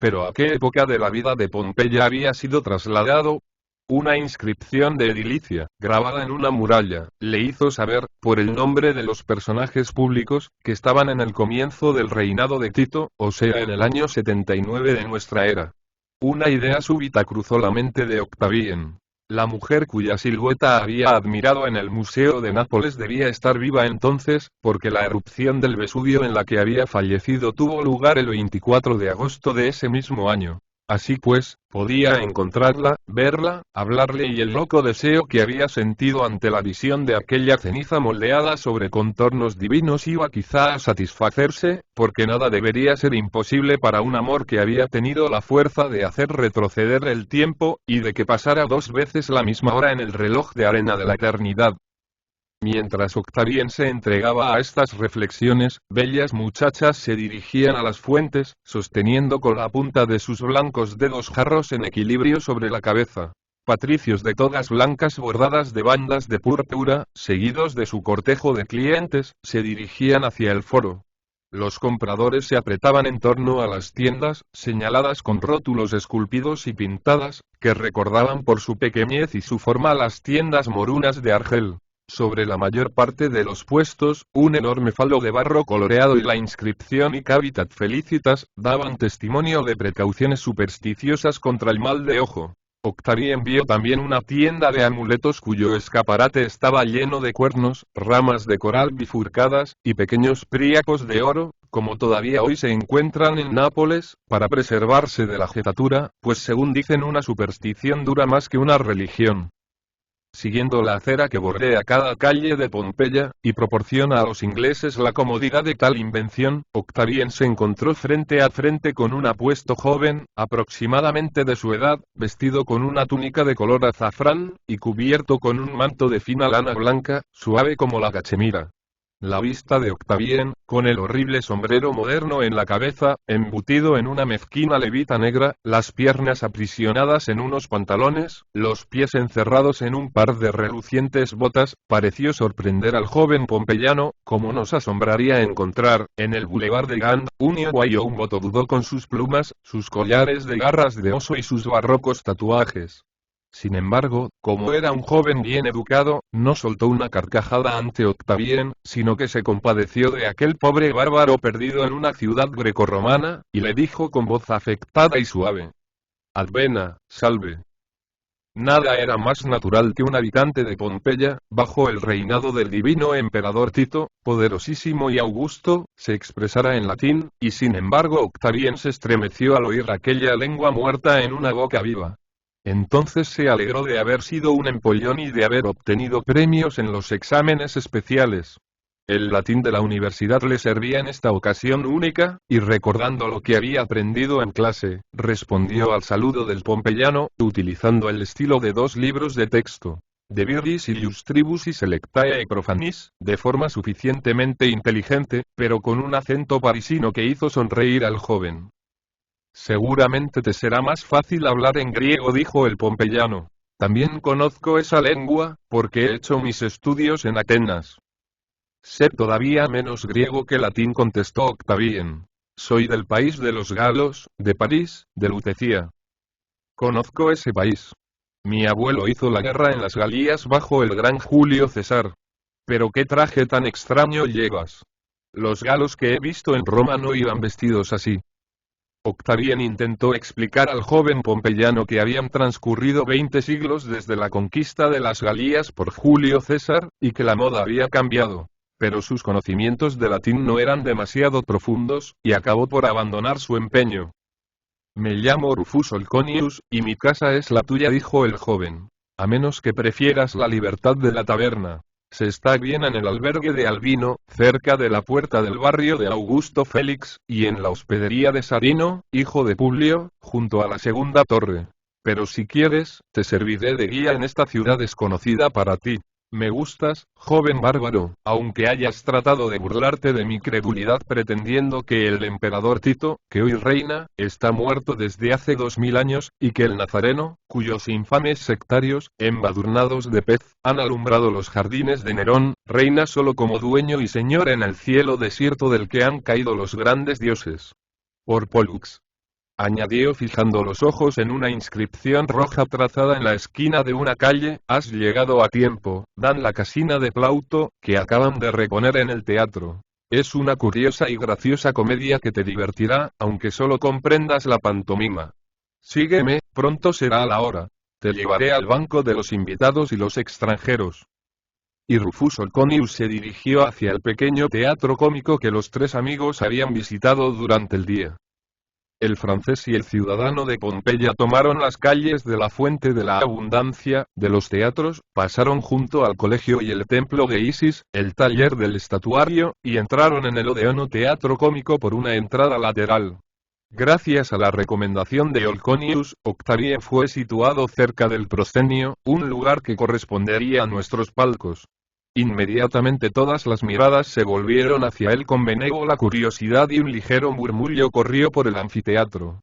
Pero ¿a qué época de la vida de Pompeya había sido trasladado? Una inscripción de edilicia, grabada en una muralla, le hizo saber, por el nombre de los personajes públicos, que estaban en el comienzo del reinado de Tito, o sea en el año 79 de nuestra era. Una idea súbita cruzó la mente de Octavien. La mujer cuya silueta había admirado en el Museo de Nápoles debía estar viva entonces, porque la erupción del Vesubio en la que había fallecido tuvo lugar el 24 de agosto de ese mismo año. Así pues, podía encontrarla, verla, hablarle, y el loco deseo que había sentido ante la visión de aquella ceniza moldeada sobre contornos divinos iba quizá a satisfacerse, porque nada debería ser imposible para un amor que había tenido la fuerza de hacer retroceder el tiempo, y de que pasara 2 veces la misma hora en el reloj de arena de la eternidad. Mientras Octavien se entregaba a estas reflexiones, bellas muchachas se dirigían a las fuentes, sosteniendo con la punta de sus blancos dedos jarros en equilibrio sobre la cabeza. Patricios de togas blancas bordadas de bandas de púrpura, seguidos de su cortejo de clientes, se dirigían hacia el foro. Los compradores se apretaban en torno a las tiendas, señaladas con rótulos esculpidos y pintadas, que recordaban por su pequeñez y su forma las tiendas morunas de Argel. Sobre la mayor parte de los puestos, un enorme falo de barro coloreado y la inscripción "Hic habitat felicitas", daban testimonio de precauciones supersticiosas contra el mal de ojo. Octavien vio también una tienda de amuletos cuyo escaparate estaba lleno de cuernos, ramas de coral bifurcadas, y pequeños príapos de oro, como todavía hoy se encuentran en Nápoles, para preservarse de la jetatura, pues según dicen una superstición dura más que una religión. Siguiendo la acera que bordea cada calle de Pompeya, y proporciona a los ingleses la comodidad de tal invención, Octavien se encontró frente a frente con un apuesto joven, aproximadamente de su edad, vestido con una túnica de color azafrán, y cubierto con un manto de fina lana blanca, suave como la cachemira. La vista de Octavien, con el horrible sombrero moderno en la cabeza, embutido en una mezquina levita negra, las piernas aprisionadas en unos pantalones, los pies encerrados en un par de relucientes botas, pareció sorprender al joven pompeyano, como nos asombraría encontrar, en el boulevard de Gand, un guayo un botobudo con sus plumas, sus collares de garras de oso y sus barrocos tatuajes. Sin embargo, como era un joven bien educado, no soltó una carcajada ante Octavien, sino que se compadeció de aquel pobre bárbaro perdido en una ciudad grecorromana, y le dijo con voz afectada y suave: Advena, salve. Nada era más natural que un habitante de Pompeya, bajo el reinado del divino emperador Tito, poderosísimo y augusto, se expresara en latín, y sin embargo Octavien se estremeció al oír aquella lengua muerta en una boca viva. Entonces se alegró de haber sido un empollón y de haber obtenido premios en los exámenes especiales. El latín de la universidad le servía en esta ocasión única, y recordando lo que había aprendido en clase, respondió al saludo del pompeyano, utilizando el estilo de 2 libros de texto, De Viris Illustribus y Selectae Profanis, de forma suficientemente inteligente, pero con un acento parisino que hizo sonreír al joven. Seguramente te será más fácil hablar en griego, dijo el pompeyano. También conozco esa lengua, porque he hecho mis estudios en Atenas. Sé todavía menos griego que latín, contestó Octavien. Soy del país de los galos, de París, de Lutecia. Conozco ese país. Mi abuelo hizo la guerra en las Galías bajo el gran Julio César. Pero qué traje tan extraño llevas. Los galos que he visto en Roma no iban vestidos así. Octavien intentó explicar al joven pompeyano que habían transcurrido 20 siglos desde la conquista de las Galías por Julio César, y que la moda había cambiado. Pero sus conocimientos de latín no eran demasiado profundos, y acabó por abandonar su empeño. Me llamo Rufus Olconius, y mi casa es la tuya, dijo el joven. A menos que prefieras la libertad de la taberna. Se está bien en el albergue de Albino, cerca de la puerta del barrio de Augusto Félix, y en la hospedería de Sarino, hijo de Publio, junto a la segunda torre. Pero si quieres, te serviré de guía en esta ciudad desconocida para ti. Me gustas, joven bárbaro, aunque hayas tratado de burlarte de mi credulidad pretendiendo que el emperador Tito, que hoy reina, está muerto desde hace 2000 años, y que el Nazareno, cuyos infames sectarios, embadurnados de pez, han alumbrado los jardines de Nerón, reina solo como dueño y señor en el cielo desierto del que han caído los grandes dioses. Por Pollux. Añadió fijando los ojos en una inscripción roja trazada en la esquina de una calle: has llegado a tiempo, dan la casina de Plauto, que acaban de reponer en el teatro. Es una curiosa y graciosa comedia que te divertirá, aunque solo comprendas la pantomima. Sígueme, pronto será la hora. Te llevaré al banco de los invitados y los extranjeros. Y Rufus Olconius se dirigió hacia el pequeño teatro cómico que los 3 amigos habían visitado durante el día. El francés y el ciudadano de Pompeya tomaron las calles de la Fuente de la Abundancia, de los teatros, pasaron junto al colegio y el templo de Isis, el taller del estatuario, y entraron en el Odeono Teatro Cómico por una entrada lateral. Gracias a la recomendación de Olconius, Octavien fue situado cerca del proscenio, un lugar que correspondería a nuestros palcos. Inmediatamente todas las miradas se volvieron hacia él con benévola curiosidad y un ligero murmullo corrió por el anfiteatro.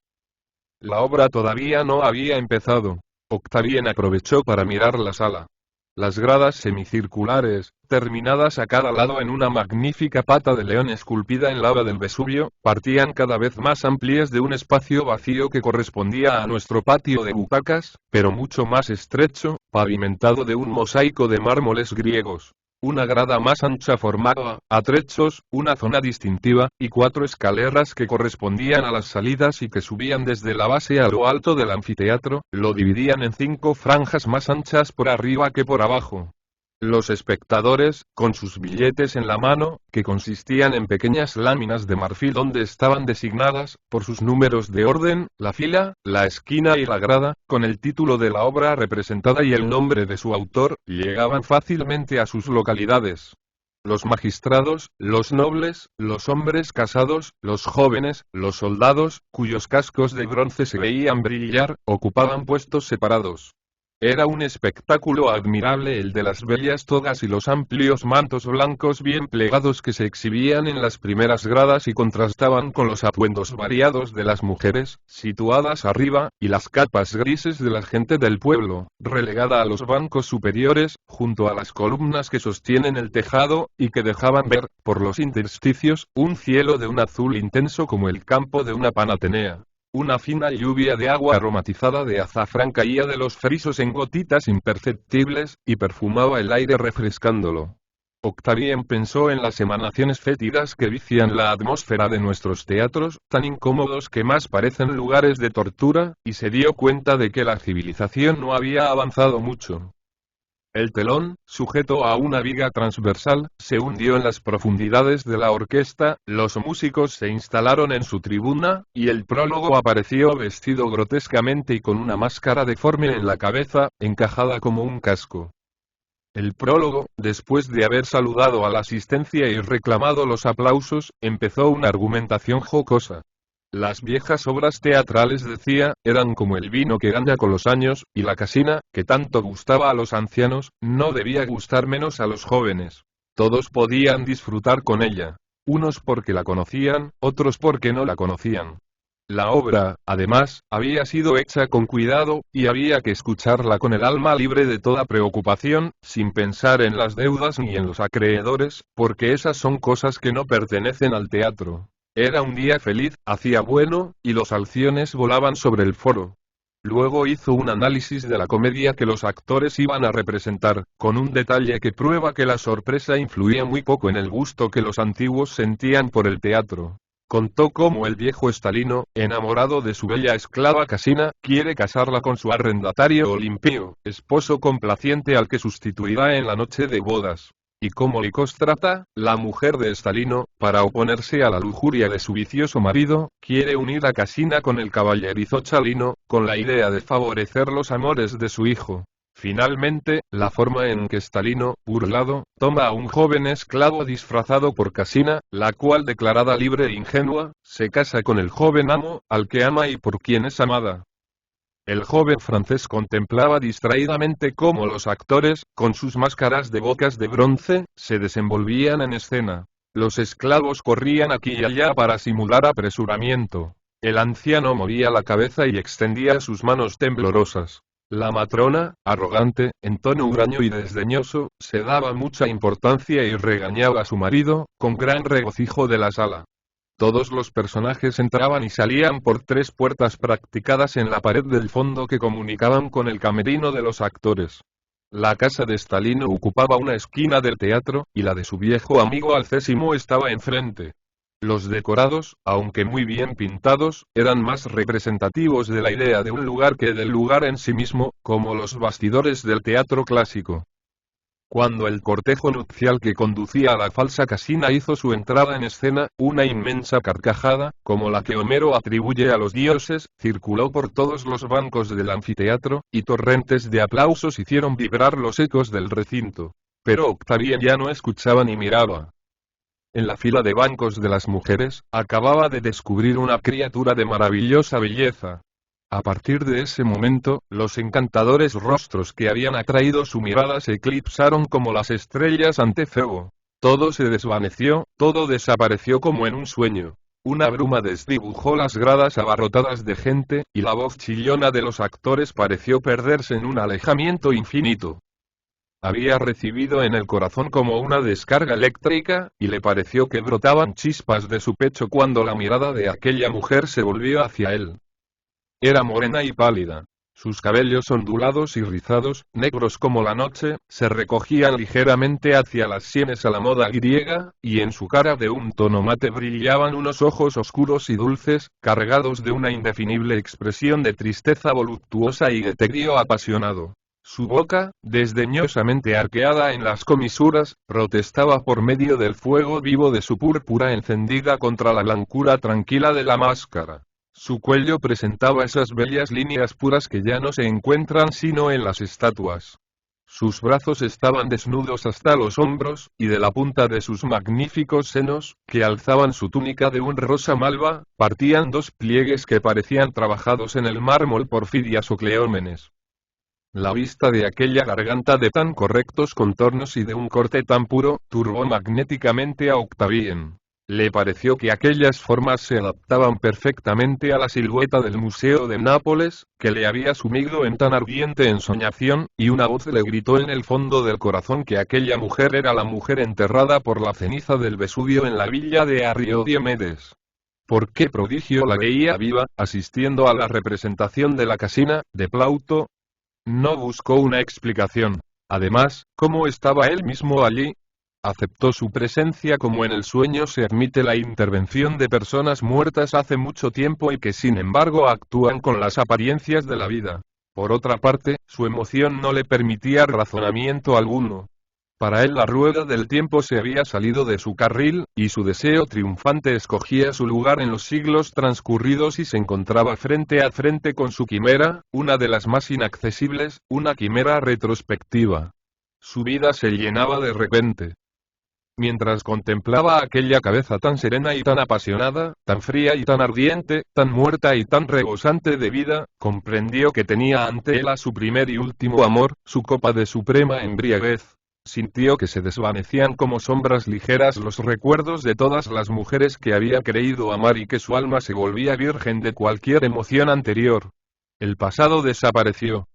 La obra todavía no había empezado. Octavien aprovechó para mirar la sala. Las gradas semicirculares, terminadas a cada lado en una magnífica pata de león esculpida en lava del Vesubio, partían cada vez más amplias de un espacio vacío que correspondía a nuestro patio de butacas, pero mucho más estrecho, pavimentado de un mosaico de mármoles griegos. Una grada más ancha formaba, a trechos, una zona distintiva, y 4 escaleras que correspondían a las salidas y que subían desde la base a lo alto del anfiteatro, lo dividían en 5 franjas más anchas por arriba que por abajo. Los espectadores, con sus billetes en la mano, que consistían en pequeñas láminas de marfil donde estaban designadas, por sus números de orden, la fila, la esquina y la grada, con el título de la obra representada y el nombre de su autor, llegaban fácilmente a sus localidades. Los magistrados, los nobles, los hombres casados, los jóvenes, los soldados, cuyos cascos de bronce se veían brillar, ocupaban puestos separados. Era un espectáculo admirable el de las bellas togas y los amplios mantos blancos bien plegados que se exhibían en las primeras gradas y contrastaban con los atuendos variados de las mujeres, situadas arriba, y las capas grises de la gente del pueblo, relegada a los bancos superiores, junto a las columnas que sostienen el tejado, y que dejaban ver, por los intersticios, un cielo de un azul intenso como el campo de una panatenea. Una fina lluvia de agua aromatizada de azafrán caía de los frisos en gotitas imperceptibles, y perfumaba el aire refrescándolo. Octavien pensó en las emanaciones fétidas que vician la atmósfera de nuestros teatros, tan incómodos que más parecen lugares de tortura, y se dio cuenta de que la civilización no había avanzado mucho. El telón, sujeto a una viga transversal, se hundió en las profundidades de la orquesta, los músicos se instalaron en su tribuna, y el prólogo apareció vestido grotescamente y con una máscara deforme en la cabeza, encajada como un casco. El prólogo, después de haber saludado a la asistencia y reclamado los aplausos, empezó una argumentación jocosa. Las viejas obras teatrales, decía, eran como el vino que gana con los años, y la casina, que tanto gustaba a los ancianos, no debía gustar menos a los jóvenes. Todos podían disfrutar con ella. Unos porque la conocían, otros porque no la conocían. La obra, además, había sido hecha con cuidado, y había que escucharla con el alma libre de toda preocupación, sin pensar en las deudas ni en los acreedores, porque esas son cosas que no pertenecen al teatro. Era un día feliz, hacía bueno, y los alciones volaban sobre el foro. Luego hizo un análisis de la comedia que los actores iban a representar, con un detalle que prueba que la sorpresa influía muy poco en el gusto que los antiguos sentían por el teatro. Contó cómo el viejo Estalino, enamorado de su bella esclava Casina, quiere casarla con su arrendatario Olimpio, esposo complaciente al que sustituirá en la noche de bodas. Y cómo Licóstrata, la mujer de Estalino, para oponerse a la lujuria de su vicioso marido, quiere unir a Casina con el caballerizo Chalino, con la idea de favorecer los amores de su hijo. Finalmente, la forma en que Estalino, burlado, toma a un joven esclavo disfrazado por Casina, la cual declarada libre e ingenua, se casa con el joven amo, al que ama y por quien es amada. El joven francés contemplaba distraídamente cómo los actores, con sus máscaras de bocas de bronce, se desenvolvían en escena. Los esclavos corrían aquí y allá para simular apresuramiento. El anciano movía la cabeza y extendía sus manos temblorosas. La matrona, arrogante, en tono huraño y desdeñoso, se daba mucha importancia y regañaba a su marido, con gran regocijo de la sala. Todos los personajes entraban y salían por 3 puertas practicadas en la pared del fondo que comunicaban con el camerino de los actores. La casa de Estalino ocupaba una esquina del teatro, y la de su viejo amigo Alcésimo estaba enfrente. Los decorados, aunque muy bien pintados, eran más representativos de la idea de un lugar que del lugar en sí mismo, como los bastidores del teatro clásico. Cuando el cortejo nupcial que conducía a la falsa Casina hizo su entrada en escena, una inmensa carcajada, como la que Homero atribuye a los dioses, circuló por todos los bancos del anfiteatro, y torrentes de aplausos hicieron vibrar los ecos del recinto. Pero Octavien ya no escuchaba ni miraba. En la fila de bancos de las mujeres, acababa de descubrir una criatura de maravillosa belleza. A partir de ese momento, los encantadores rostros que habían atraído su mirada se eclipsaron como las estrellas ante Febo. Todo se desvaneció, todo desapareció como en un sueño. Una bruma desdibujó las gradas abarrotadas de gente, y la voz chillona de los actores pareció perderse en un alejamiento infinito. Había recibido en el corazón como una descarga eléctrica, y le pareció que brotaban chispas de su pecho cuando la mirada de aquella mujer se volvió hacia él. Era morena y pálida. Sus cabellos ondulados y rizados, negros como la noche, se recogían ligeramente hacia las sienes a la moda griega, y en su cara de un tono mate brillaban unos ojos oscuros y dulces, cargados de una indefinible expresión de tristeza voluptuosa y de tedio apasionado. Su boca, desdeñosamente arqueada en las comisuras, protestaba por medio del fuego vivo de su púrpura encendida contra la blancura tranquila de la máscara. Su cuello presentaba esas bellas líneas puras que ya no se encuentran sino en las estatuas. Sus brazos estaban desnudos hasta los hombros, y de la punta de sus magníficos senos, que alzaban su túnica de un rosa malva, partían 2 pliegues que parecían trabajados en el mármol por Fidias o Cleómenes. La vista de aquella garganta de tan correctos contornos y de un corte tan puro, turbó magnéticamente a Octavien. Le pareció que aquellas formas se adaptaban perfectamente a la silueta del Museo de Nápoles, que le había sumido en tan ardiente ensoñación, y una voz le gritó en el fondo del corazón que aquella mujer era la mujer enterrada por la ceniza del Vesubio en la villa de Arriodiemedes. ¿Por qué prodigio la veía viva, asistiendo a la representación de la Casina, de Plauto? No buscó una explicación. Además, ¿cómo estaba él mismo allí? Aceptó su presencia como en el sueño se admite la intervención de personas muertas hace mucho tiempo y que sin embargo actúan con las apariencias de la vida. Por otra parte, su emoción no le permitía razonamiento alguno. Para él la rueda del tiempo se había salido de su carril, y su deseo triunfante escogía su lugar en los siglos transcurridos y se encontraba frente a frente con su quimera, una de las más inaccesibles, una quimera retrospectiva. Su vida se llenaba de repente. Mientras contemplaba aquella cabeza tan serena y tan apasionada, tan fría y tan ardiente, tan muerta y tan rebosante de vida, comprendió que tenía ante él a su primer y último amor, su copa de suprema embriaguez. Sintió que se desvanecían como sombras ligeras los recuerdos de todas las mujeres que había creído amar y que su alma se volvía virgen de cualquier emoción anterior. El pasado desapareció.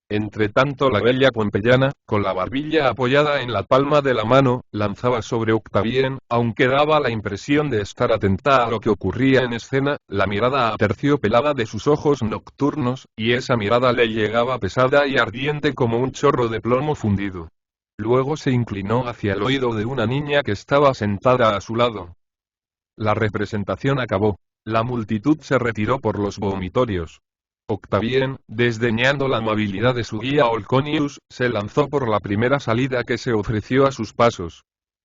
Entre tanto la bella pompeyana, con la barbilla apoyada en la palma de la mano, lanzaba sobre Octavien, aunque daba la impresión de estar atenta a lo que ocurría en escena, la mirada aterciopelada de sus ojos nocturnos, y esa mirada le llegaba pesada y ardiente como un chorro de plomo fundido. Luego se inclinó hacia el oído de una niña que estaba sentada a su lado. La representación acabó. La multitud se retiró por los vomitorios. Octavien, desdeñando la amabilidad de su guía Olconius, se lanzó por la primera salida que se ofreció a sus pasos.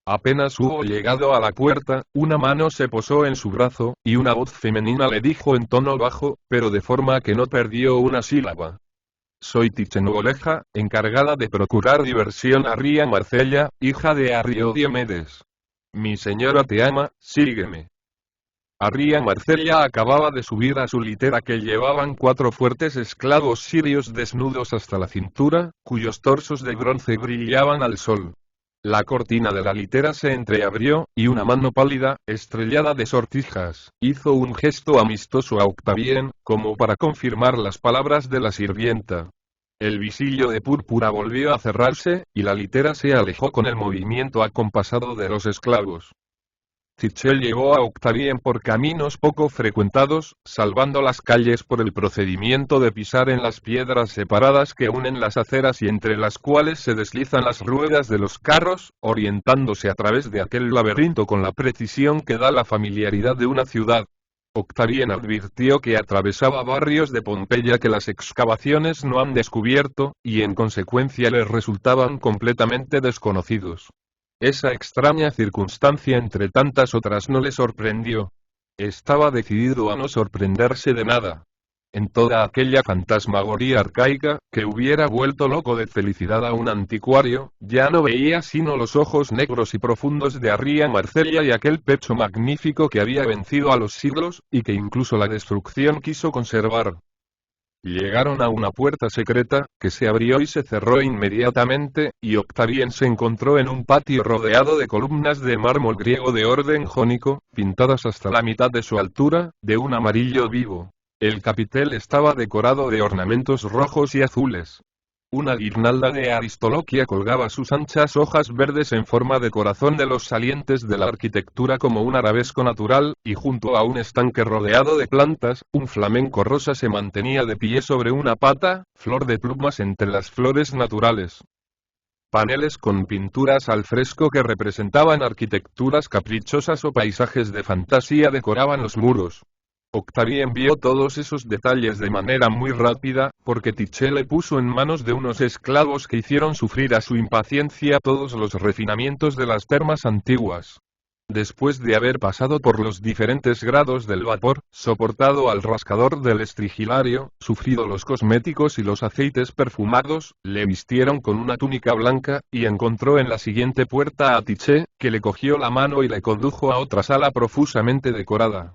Apenas hubo llegado a la puerta, una mano se posó en su brazo, y una voz femenina le dijo en tono bajo, pero de forma que no perdió una sílaba. Soy Tichenogolejja, encargada de procurar diversión a Ría Marcella, hija de Arriodiemedes. Mi señora te ama, sígueme. Arria Marcella acababa de subir a su litera que llevaban 4 fuertes esclavos sirios desnudos hasta la cintura, cuyos torsos de bronce brillaban al sol. La cortina de la litera se entreabrió, y una mano pálida, estrellada de sortijas, hizo un gesto amistoso a Octavien, como para confirmar las palabras de la sirvienta. El visillo de púrpura volvió a cerrarse, y la litera se alejó con el movimiento acompasado de los esclavos. Tichel llevó a Octavien por caminos poco frecuentados, salvando las calles por el procedimiento de pisar en las piedras separadas que unen las aceras y entre las cuales se deslizan las ruedas de los carros, orientándose a través de aquel laberinto con la precisión que da la familiaridad de una ciudad. Octavien advirtió que atravesaba barrios de Pompeya que las excavaciones no han descubierto, y en consecuencia les resultaban completamente desconocidos. Esa extraña circunstancia entre tantas otras no le sorprendió. Estaba decidido a no sorprenderse de nada. En toda aquella fantasmagoría arcaica, que hubiera vuelto loco de felicidad a un anticuario, ya no veía sino los ojos negros y profundos de Arria Marcella y aquel pecho magnífico que había vencido a los siglos, y que incluso la destrucción quiso conservar. Llegaron a una puerta secreta, que se abrió y se cerró inmediatamente, y Octavien se encontró en un patio rodeado de columnas de mármol griego de orden jónico, pintadas hasta la mitad de su altura, de un amarillo vivo. El capitel estaba decorado de ornamentos rojos y azules. Una guirnalda de aristoloquia colgaba sus anchas hojas verdes en forma de corazón de los salientes de la arquitectura como un arabesco natural, y junto a un estanque rodeado de plantas, un flamenco rosa se mantenía de pie sobre una pata, flor de plumas entre las flores naturales. Paneles con pinturas al fresco que representaban arquitecturas caprichosas o paisajes de fantasía decoraban los muros. Octavien vio todos esos detalles de manera muy rápida, porque Tichel le puso en manos de unos esclavos que hicieron sufrir a su impaciencia todos los refinamientos de las termas antiguas. Después de haber pasado por los diferentes grados del vapor, soportado al rascador del estrigilario, sufrido los cosméticos y los aceites perfumados, le vistieron con una túnica blanca, y encontró en la siguiente puerta a Tiché, que le cogió la mano y le condujo a otra sala profusamente decorada.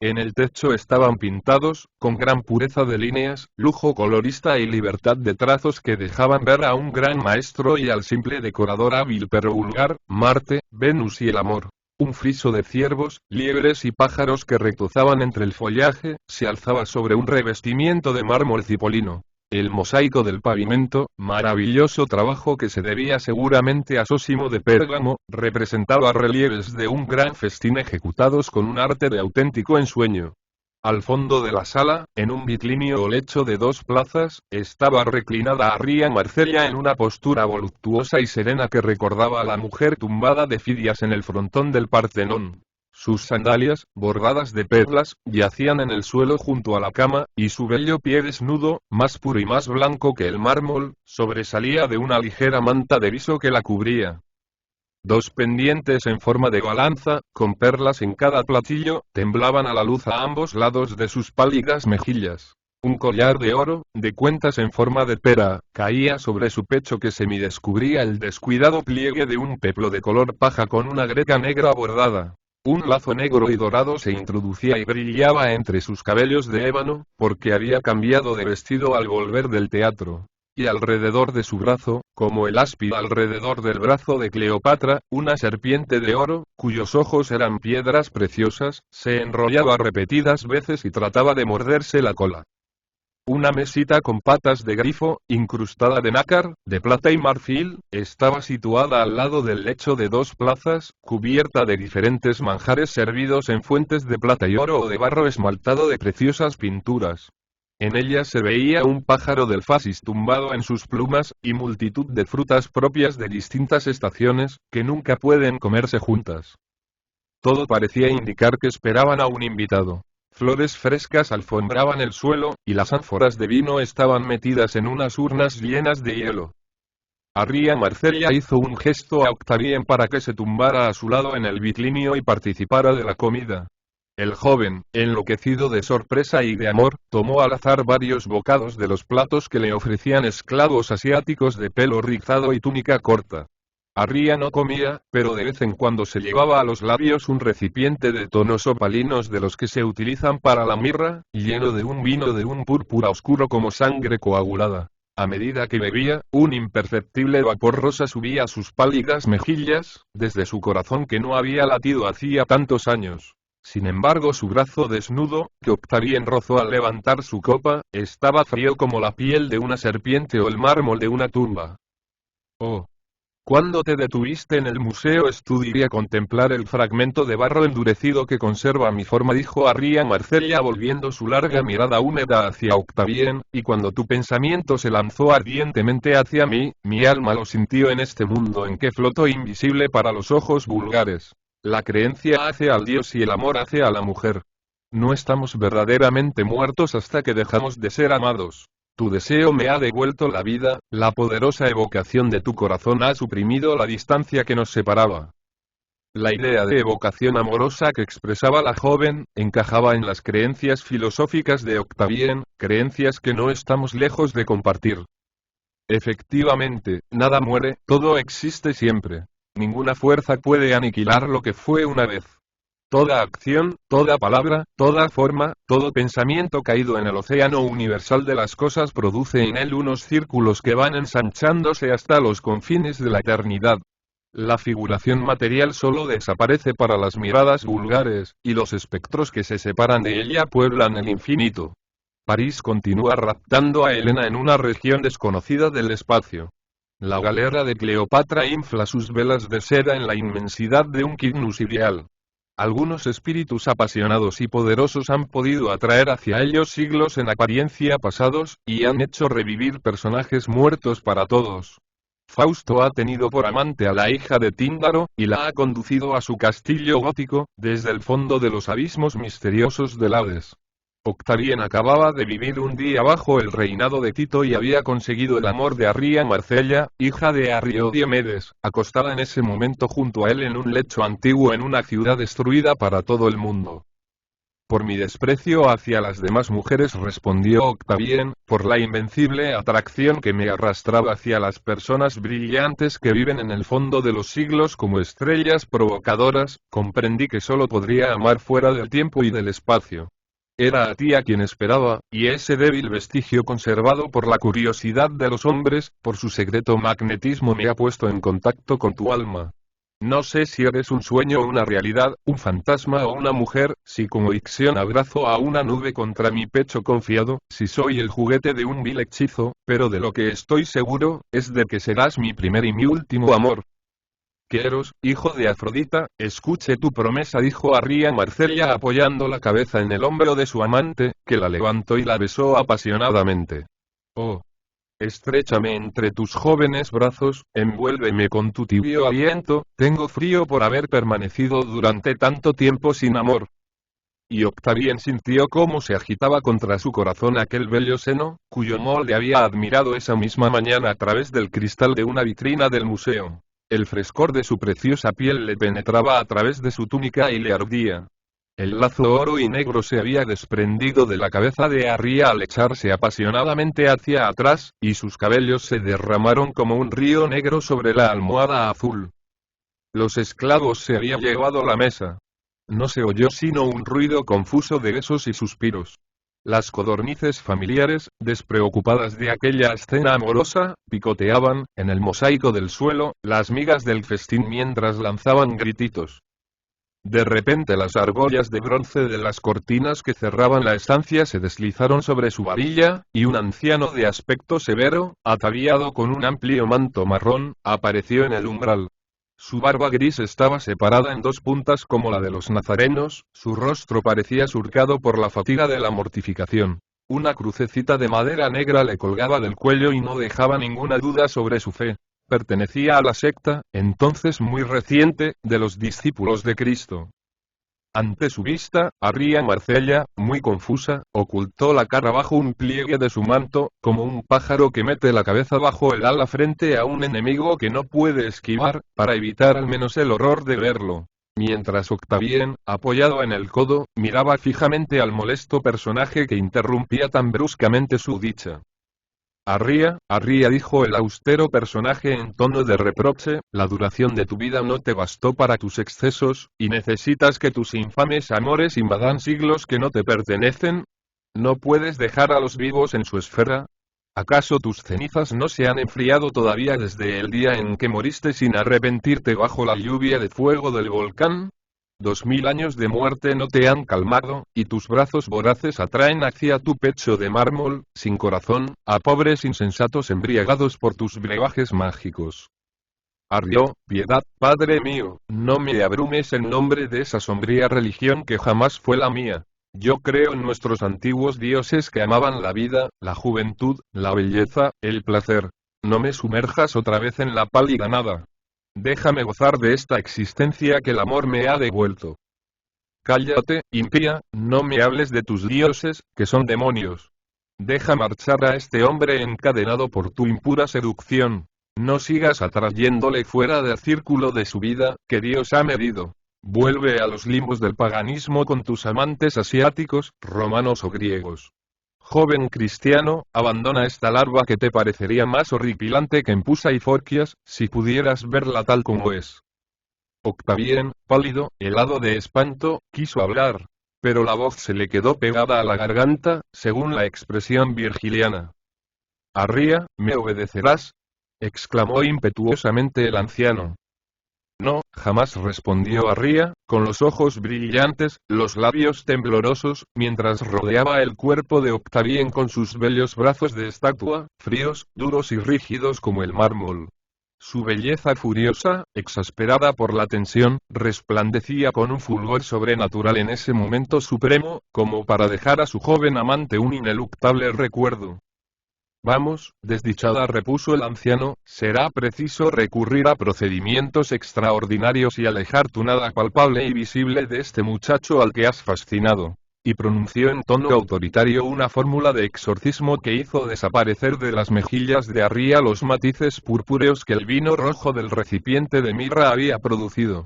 En el techo estaban pintados, con gran pureza de líneas, lujo colorista y libertad de trazos que dejaban ver a un gran maestro y al simple decorador hábil pero vulgar, Marte, Venus y el amor. Un friso de ciervos, liebres y pájaros que retozaban entre el follaje, se alzaba sobre un revestimiento de mármol cipolino. El mosaico del pavimento, maravilloso trabajo que se debía seguramente a Sósimo de Pérgamo, representaba relieves de un gran festín ejecutados con un arte de auténtico ensueño. Al fondo de la sala, en un biclinio o lecho de 2 plazas, estaba reclinada Arria Marcella en una postura voluptuosa y serena que recordaba a la mujer tumbada de Fidias en el frontón del Partenón. Sus sandalias, bordadas de perlas, yacían en el suelo junto a la cama, y su bello pie desnudo, más puro y más blanco que el mármol, sobresalía de una ligera manta de viso que la cubría. 2 pendientes en forma de balanza, con perlas en cada platillo, temblaban a la luz a ambos lados de sus pálidas mejillas. Un collar de oro, de cuentas en forma de pera, caía sobre su pecho que semidescubría el descuidado pliegue de un peplo de color paja con una greca negra bordada. Un lazo negro y dorado se introducía y brillaba entre sus cabellos de ébano, porque había cambiado de vestido al volver del teatro. Y alrededor de su brazo, como el áspid alrededor del brazo de Cleopatra, una serpiente de oro, cuyos ojos eran piedras preciosas, se enrollaba repetidas veces y trataba de morderse la cola. Una mesita con patas de grifo, incrustada de nácar, de plata y marfil, estaba situada al lado del lecho de 2 plazas, cubierta de diferentes manjares servidos en fuentes de plata y oro o de barro esmaltado de preciosas pinturas. En ella se veía un pájaro del fasis tumbado en sus plumas, y multitud de frutas propias de distintas estaciones, que nunca pueden comerse juntas. Todo parecía indicar que esperaban a un invitado. Flores frescas alfombraban el suelo, y las ánforas de vino estaban metidas en unas urnas llenas de hielo. Arria Marcella hizo un gesto a Octavien para que se tumbara a su lado en el biclinio y participara de la comida. El joven, enloquecido de sorpresa y de amor, tomó al azar varios bocados de los platos que le ofrecían esclavos asiáticos de pelo rizado y túnica corta. Arria no comía, pero de vez en cuando se llevaba a los labios un recipiente de tonos opalinos de los que se utilizan para la mirra, lleno de un vino de un púrpura oscuro como sangre coagulada. A medida que bebía, un imperceptible vapor rosa subía a sus pálidas mejillas, desde su corazón que no había latido hacía tantos años. Sin embargo, su brazo desnudo, que Octavien rozó al levantar su copa, estaba frío como la piel de una serpiente o el mármol de una tumba. Oh. Cuando te detuviste en el museo estudié a contemplar el fragmento de barro endurecido que conserva mi forma, dijo Arria Marcella volviendo su larga mirada húmeda hacia Octavien, y cuando tu pensamiento se lanzó ardientemente hacia mí, mi alma lo sintió en este mundo en que floto invisible para los ojos vulgares. La creencia hace al Dios y el amor hace a la mujer. No estamos verdaderamente muertos hasta que dejamos de ser amados. Tu deseo me ha devuelto la vida, la poderosa evocación de tu corazón ha suprimido la distancia que nos separaba. La idea de evocación amorosa que expresaba la joven, encajaba en las creencias filosóficas de Octavien, creencias que no estamos lejos de compartir. Efectivamente, nada muere, todo existe siempre. Ninguna fuerza puede aniquilar lo que fue una vez. Toda acción, toda palabra, toda forma, todo pensamiento caído en el océano universal de las cosas produce en él unos círculos que van ensanchándose hasta los confines de la eternidad. La figuración material solo desaparece para las miradas vulgares, y los espectros que se separan de ella pueblan el infinito. París continúa raptando a Helena en una región desconocida del espacio. La galera de Cleopatra infla sus velas de seda en la inmensidad de un Cygnus ideal. Algunos espíritus apasionados y poderosos han podido atraer hacia ellos siglos en apariencia pasados, y han hecho revivir personajes muertos para todos. Fausto ha tenido por amante a la hija de Tíndaro, y la ha conducido a su castillo gótico, desde el fondo de los abismos misteriosos del Hades. Octavien acababa de vivir un día bajo el reinado de Tito y había conseguido el amor de Arria Marcella, hija de Arrio Diomedes, acostada en ese momento junto a él en un lecho antiguo en una ciudad destruida para todo el mundo. Por mi desprecio hacia las demás mujeres, respondió Octavien, por la invencible atracción que me arrastraba hacia las personas brillantes que viven en el fondo de los siglos como estrellas provocadoras, comprendí que solo podría amar fuera del tiempo y del espacio. Era a ti a quien esperaba, y ese débil vestigio conservado por la curiosidad de los hombres, por su secreto magnetismo me ha puesto en contacto con tu alma. No sé si eres un sueño o una realidad, un fantasma o una mujer, si como Ixión abrazo a una nube contra mi pecho confiado, si soy el juguete de un vil hechizo, pero de lo que estoy seguro, es de que serás mi primer y mi último amor. Que Eros, hijo de Afrodita, escuche tu promesa, dijo Arria Marcella apoyando la cabeza en el hombro de su amante, que la levantó y la besó apasionadamente. Oh. Estréchame entre tus jóvenes brazos, envuélveme con tu tibio aliento, tengo frío por haber permanecido durante tanto tiempo sin amor. Y Octavien sintió cómo se agitaba contra su corazón aquel bello seno, cuyo molde había admirado esa misma mañana a través del cristal de una vitrina del museo. El frescor de su preciosa piel le penetraba a través de su túnica y le ardía. El lazo oro y negro se había desprendido de la cabeza de Arria al echarse apasionadamente hacia atrás, y sus cabellos se derramaron como un río negro sobre la almohada azul. Los esclavos se habían llevado a la mesa. No se oyó sino un ruido confuso de besos y suspiros. Las codornices familiares, despreocupadas de aquella escena amorosa, picoteaban, en el mosaico del suelo, las migas del festín mientras lanzaban grititos. De repente las argollas de bronce de las cortinas que cerraban la estancia se deslizaron sobre su varilla, y un anciano de aspecto severo, ataviado con un amplio manto marrón, apareció en el umbral. Su barba gris estaba separada en dos puntas como la de los nazarenos, su rostro parecía surcado por la fatiga de la mortificación. Una crucecita de madera negra le colgaba del cuello y no dejaba ninguna duda sobre su fe. Pertenecía a la secta, entonces muy reciente, de los discípulos de Cristo. Ante su vista, Arria Marcella, muy confusa, ocultó la cara bajo un pliegue de su manto, como un pájaro que mete la cabeza bajo el ala frente a un enemigo que no puede esquivar, para evitar al menos el horror de verlo. Mientras Octavien, apoyado en el codo, miraba fijamente al molesto personaje que interrumpía tan bruscamente su dicha. Arria, dijo el austero personaje en tono de reproche, la duración de tu vida no te bastó para tus excesos, y necesitas que tus infames amores invadan siglos que no te pertenecen. ¿No puedes dejar a los vivos en su esfera? ¿Acaso tus cenizas no se han enfriado todavía desde el día en que moriste sin arrepentirte bajo la lluvia de fuego del volcán? 2000 años de muerte no te han calmado, y tus brazos voraces atraen hacia tu pecho de mármol, sin corazón, a pobres insensatos embriagados por tus brebajes mágicos. Arrio, piedad, Padre mío, no me abrumes en nombre de esa sombría religión que jamás fue la mía. Yo creo en nuestros antiguos dioses que amaban la vida, la juventud, la belleza, el placer. No me sumerjas otra vez en la pálida nada. Déjame gozar de esta existencia que el amor me ha devuelto. Cállate, impía, no me hables de tus dioses, que son demonios. Deja marchar a este hombre encadenado por tu impura seducción. No sigas atrayéndole fuera del círculo de su vida, que Dios ha medido. Vuelve a los limbos del paganismo con tus amantes asiáticos, romanos o griegos. Joven cristiano, abandona esta larva que te parecería más horripilante que Empusa y Forquias, si pudieras verla tal como es. Octavien, pálido, helado de espanto, quiso hablar, pero la voz se le quedó pegada a la garganta, según la expresión virgiliana. Arria, ¿me obedecerás?, exclamó impetuosamente el anciano. No, jamás, respondió Arria, con los ojos brillantes, los labios temblorosos, mientras rodeaba el cuerpo de Octavien con sus bellos brazos de estatua, fríos, duros y rígidos como el mármol. Su belleza furiosa, exasperada por la tensión, resplandecía con un fulgor sobrenatural en ese momento supremo, como para dejar a su joven amante un ineluctable recuerdo. Vamos, desdichada, repuso el anciano, será preciso recurrir a procedimientos extraordinarios y alejar tu nada palpable y visible de este muchacho al que has fascinado. Y pronunció en tono autoritario una fórmula de exorcismo que hizo desaparecer de las mejillas de Arria los matices purpúreos que el vino rojo del recipiente de mirra había producido.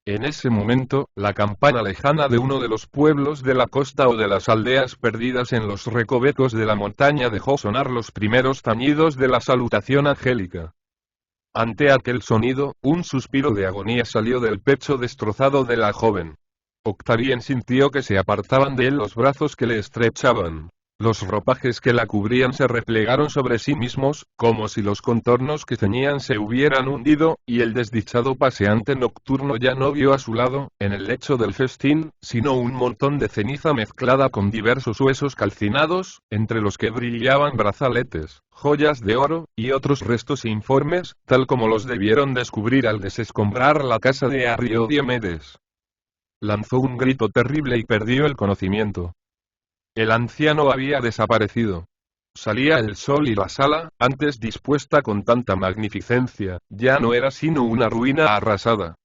En ese momento, la campana lejana de uno de los pueblos de la costa o de las aldeas perdidas en los recovecos de la montaña dejó sonar los primeros tañidos de la salutación angélica. Ante aquel sonido, un suspiro de agonía salió del pecho destrozado de la joven. Octavien sintió que se apartaban de él los brazos que le estrechaban. Los ropajes que la cubrían se replegaron sobre sí mismos, como si los contornos que ceñían se hubieran hundido, y el desdichado paseante nocturno ya no vio a su lado, en el lecho del festín, sino un montón de ceniza mezclada con diversos huesos calcinados, entre los que brillaban brazaletes, joyas de oro, y otros restos informes, tal como los debieron descubrir al desescombrar la casa de Arriodiomedes. Lanzó un grito terrible y perdió el conocimiento. El anciano había desaparecido. Salía el sol y la sala, antes dispuesta con tanta magnificencia, ya no era sino una ruina arrasada.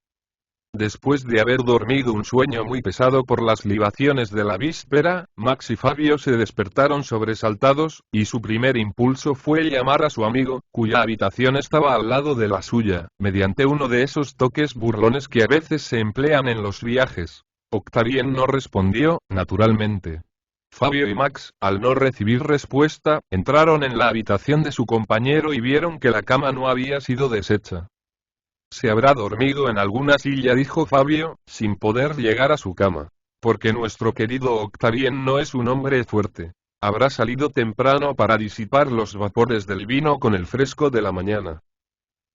Después de haber dormido un sueño muy pesado por las libaciones de la víspera, Max y Fabio se despertaron sobresaltados, y su primer impulso fue llamar a su amigo, cuya habitación estaba al lado de la suya, mediante uno de esos toques burlones que a veces se emplean en los viajes. Octavien no respondió, naturalmente. Fabio y Max, al no recibir respuesta, entraron en la habitación de su compañero y vieron que la cama no había sido deshecha. Se habrá dormido en alguna silla, dijo Fabio, sin poder llegar a su cama. Porque nuestro querido Octavien no es un hombre fuerte. Habrá salido temprano para disipar los vapores del vino con el fresco de la mañana.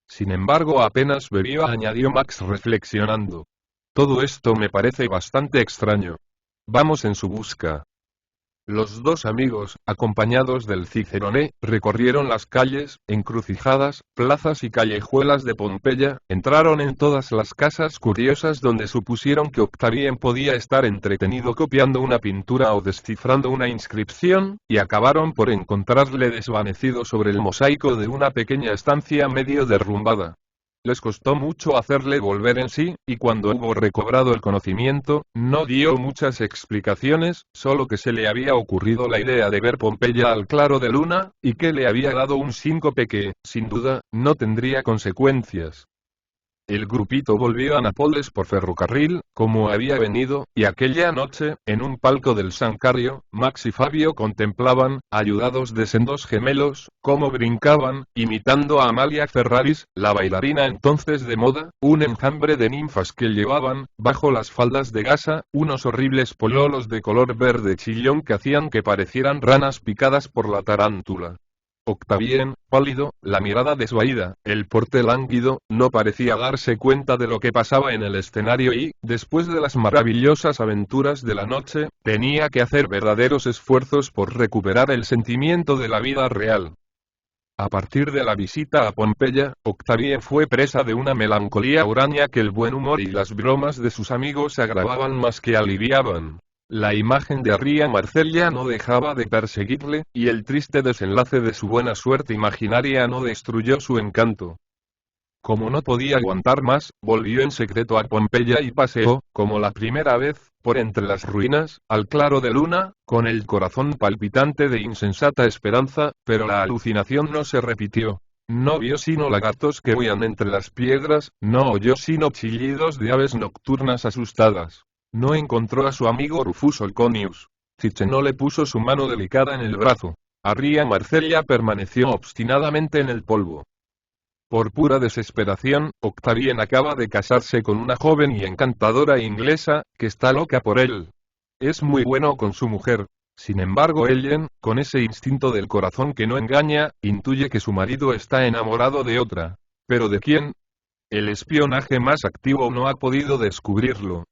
Sin embargo, apenas bebió, añadió Max reflexionando. Todo esto me parece bastante extraño. Vamos en su busca. Los dos amigos, acompañados del cicerone, recorrieron las calles, encrucijadas, plazas y callejuelas de Pompeya, entraron en todas las casas curiosas donde supusieron que Octavien podía estar entretenido copiando una pintura o descifrando una inscripción, y acabaron por encontrarle desvanecido sobre el mosaico de una pequeña estancia medio derrumbada. Les costó mucho hacerle volver en sí, y cuando hubo recobrado el conocimiento, no dio muchas explicaciones, solo que se le había ocurrido la idea de ver Pompeya al claro de luna, y que le había dado un síncope que, sin duda, no tendría consecuencias. El grupito volvió a Nápoles por ferrocarril, como había venido, y aquella noche, en un palco del San Carlo, Max y Fabio contemplaban, ayudados de sendos gemelos, cómo brincaban, imitando a Amalia Ferraris, la bailarina entonces de moda, un enjambre de ninfas que llevaban, bajo las faldas de gasa, unos horribles pololos de color verde chillón que hacían que parecieran ranas picadas por la tarántula. Octavien, pálido, la mirada desvaída, el porte lánguido, no parecía darse cuenta de lo que pasaba en el escenario y, después de las maravillosas aventuras de la noche, tenía que hacer verdaderos esfuerzos por recuperar el sentimiento de la vida real. A partir de la visita a Pompeya, Octavien fue presa de una melancolía huraña que el buen humor y las bromas de sus amigos agravaban más que aliviaban. La imagen de Arria Marcella no dejaba de perseguirle, y el triste desenlace de su buena suerte imaginaria no destruyó su encanto. Como no podía aguantar más, volvió en secreto a Pompeya y paseó, como la primera vez, por entre las ruinas, al claro de luna, con el corazón palpitante de insensata esperanza, pero la alucinación no se repitió. No vio sino lagartos que huían entre las piedras, no oyó sino chillidos de aves nocturnas asustadas. No encontró a su amigo Rufus Olconius. Ciche no le puso su mano delicada en el brazo. Arria Marcella permaneció obstinadamente en el polvo. Por pura desesperación, Octavien acaba de casarse con una joven y encantadora inglesa, que está loca por él. Es muy bueno con su mujer. Sin embargo, Ellen, con ese instinto del corazón que no engaña, intuye que su marido está enamorado de otra. ¿Pero de quién? El espionaje más activo no ha podido descubrirlo.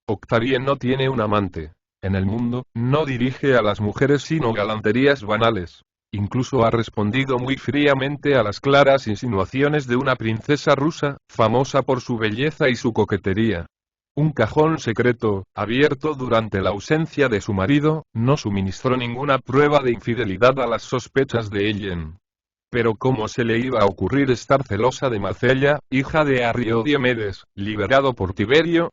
Octavien no tiene un amante. En el mundo, no dirige a las mujeres sino galanterías banales. Incluso ha respondido muy fríamente a las claras insinuaciones de una princesa rusa, famosa por su belleza y su coquetería. Un cajón secreto, abierto durante la ausencia de su marido, no suministró ninguna prueba de infidelidad a las sospechas de Ellen. Pero ¿cómo se le iba a ocurrir estar celosa de Marcella, hija de Arriodiomedes, liberado por Tiberio,